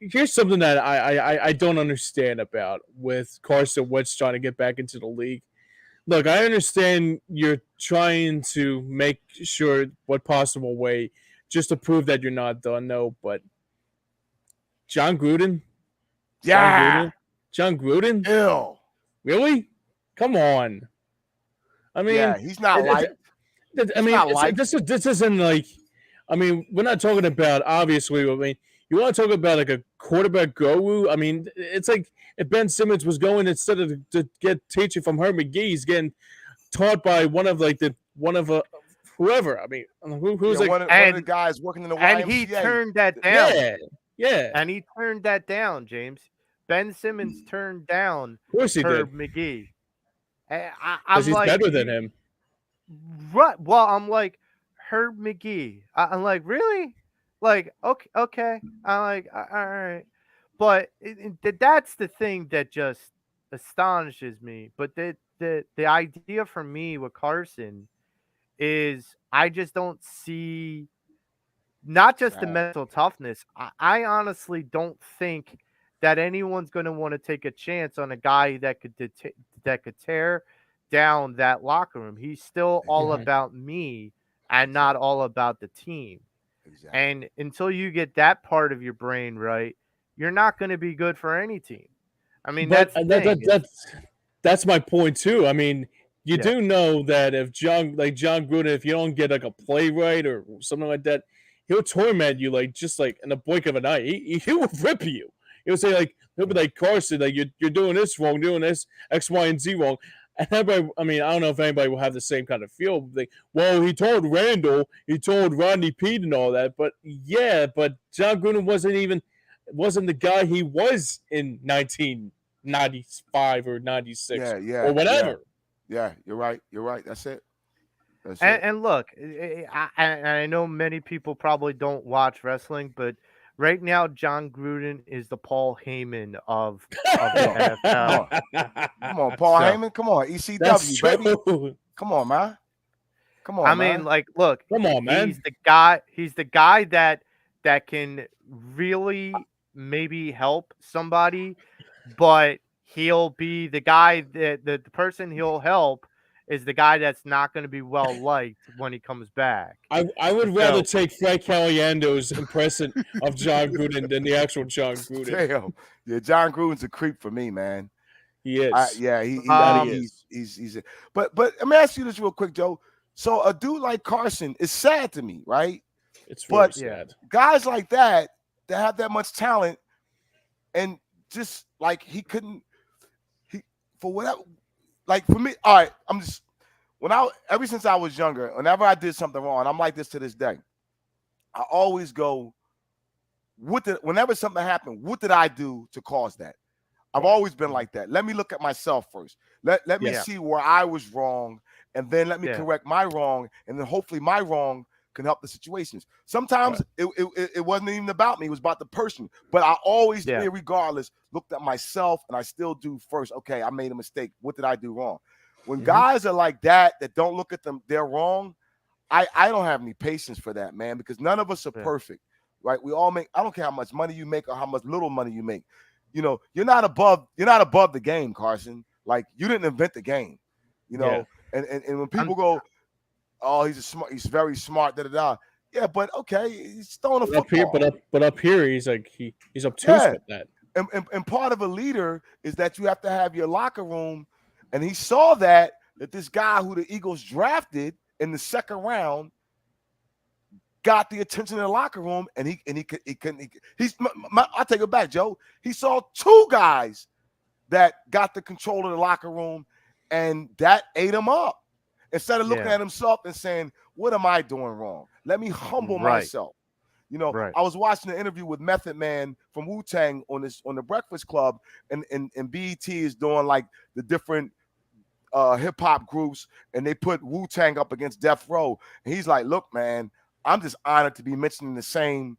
Speaker 1: here's something that I don't understand about with Carson Wentz trying to get back into the league. Look, I understand you're trying to make sure what possible way just to prove that you're not done, no, but John Gruden?
Speaker 3: Yeah.
Speaker 1: John Gruden?
Speaker 3: Ew.
Speaker 1: Really? Come on. I mean,
Speaker 3: yeah, he's not like.
Speaker 1: This isn't like. I mean, we're not talking about obviously. I mean, you want to talk about like a quarterback guru. I mean, it's like if Ben Simmons was going instead of to get teaching from Herb McGee, he's getting taught by one of whoever. I mean, who's like
Speaker 3: one of the guys working in the YMCA.
Speaker 2: And he turned that down.
Speaker 1: Yeah.
Speaker 2: And he turned that down, James. Ben Simmons turned down
Speaker 1: Of course he
Speaker 2: Herb
Speaker 1: did.
Speaker 2: McGee.
Speaker 1: Because he's better than him.
Speaker 2: Right. Well, I'm like, Herb McGee. I'm like, really? Like, okay. I'm like, all right. But that's the thing that just astonishes me. But the idea for me with Carson is I just don't see not just the mental toughness. I honestly don't think that anyone's going to want to take a chance on a guy that could tear down that locker room. He's still all about me and not all about the team.
Speaker 3: Exactly.
Speaker 2: And until you get that part of your brain right, you're not going to be good for any team. I mean, that's
Speaker 1: my point too. I mean, you do know that if John Gruden, if you don't get like a play right or something like that, he'll torment you just like in the blink of an eye. He will rip you. He'll say he'll be like, Carson, like you're doing this wrong, doing this X, Y, and Z wrong. And everybody, I mean, I don't know if anybody will have the same kind of feel. Like, well, he told Randall, he told Rodney Pete and all that, but John Gruden wasn't the guy he was in 1995 or 96 or whatever.
Speaker 3: Yeah, you're right. That's it.
Speaker 2: And look, I know many people probably don't watch wrestling, but right now, John Gruden is the Paul Heyman of the NFL.
Speaker 3: Come on, Paul Heyman. Come on, ECW, baby. Come on, man. Come on.
Speaker 2: I mean, look.
Speaker 1: Come on, man.
Speaker 2: He's the guy that can really maybe help somebody, but he'll be the guy that the person he'll help is the guy that's not going to be well liked when he comes back.
Speaker 1: I would rather take Frank Caliendo's impression of John Gruden than the actual John Gruden.
Speaker 3: Damn. Yeah, John Gruden's a creep for me, man.
Speaker 1: He is.
Speaker 3: He is. But let me ask you this real quick, Joe. So a dude like Carson is sad to me, right?
Speaker 1: It's really sad.
Speaker 3: Guys like that have that much talent, and just like for whatever. Like for me, all right, ever since I was younger, whenever I did something wrong, I'm like this to this day. I always go, whenever something happened, what did I do to cause that? I've always been like that. Let me look at myself first. Let me see where I was wrong, and then let me correct my wrong, and then hopefully my wrong can help the situations. Sometimes it wasn't even about me; it was about the person. But I always, regardless, looked at myself, and I still do first. Okay, I made a mistake. What did I do wrong? When guys are like that don't look at them, they're wrong. I don't have any patience for that, man, because none of us are perfect, right? We all make. I don't care how much money you make or how much little money you make. You know, you're not above the game, Carson. Like, you didn't invent the game, you know. And when people go, oh, he's very smart, da da da. Yeah, but okay, he's throwing a
Speaker 1: But up here,
Speaker 3: football.
Speaker 1: but up here, he's like he's obtuse
Speaker 3: Yeah,
Speaker 1: with that.
Speaker 3: and part of a leader is that you have to have your locker room, and he saw that this guy who the Eagles drafted in the second round got the attention in the locker room, and I take it back, Joe. He saw two guys that got the control of the locker room, and that ate him up. Instead of looking at himself and saying, "What am I doing wrong? Let me humble myself." You know, I was watching an interview with Method Man from Wu-Tang on the Breakfast Club, and BET is doing like the different hip hop groups, and they put Wu-Tang up against Death Row. And he's like, "Look, man, I'm just honored to be mentioned in the same,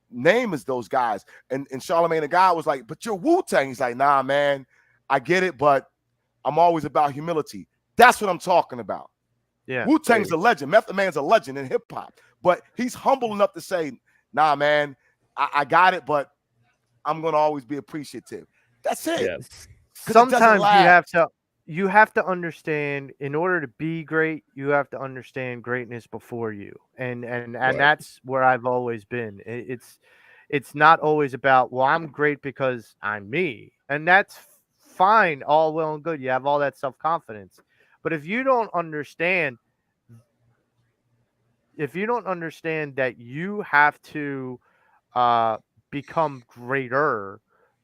Speaker 3: name as those guys." And Charlamagne the God was like, "But you're Wu-Tang." He's like, "Nah, man, I get it, but I'm always about humility." That's what I'm talking about.
Speaker 2: Yeah,
Speaker 3: Wu-Tang's a legend. Method Man's a legend in hip hop, but he's humble enough to say, "Nah, man, I got it, but I'm gonna always be appreciative." That's it.
Speaker 1: Yeah.
Speaker 2: Sometimes you have to understand, in order to be great, you have to understand greatness before you, and that's where I've always been. It's not always about, well, I'm great because I'm me, and that's fine, all well and good. You have all that self-confidence, but if you don't understand that you have to become greater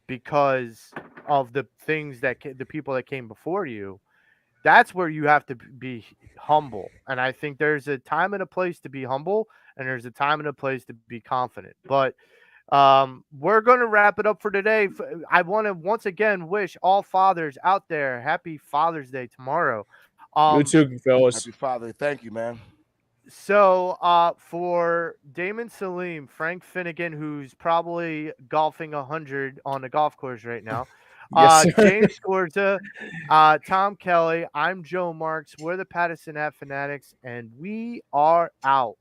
Speaker 2: because of the things the people that came before you, that's where you have to be humble. And I think there's a time and a place to be humble, and there's a time and a place to be confident. But we're going to wrap it up for today. I want to once again wish all fathers out there happy Father's Day tomorrow.
Speaker 1: You too, fellas.
Speaker 3: Happy Father. Thank you, man.
Speaker 2: So, for Damon Salim, Frank Finnegan, who's probably golfing 100 on the golf course right now,
Speaker 1: Yes, sir.
Speaker 2: James Scorza, Tom Kelly, I'm Joe Marks. We're the Pattison Ave Fanatics, and we are out.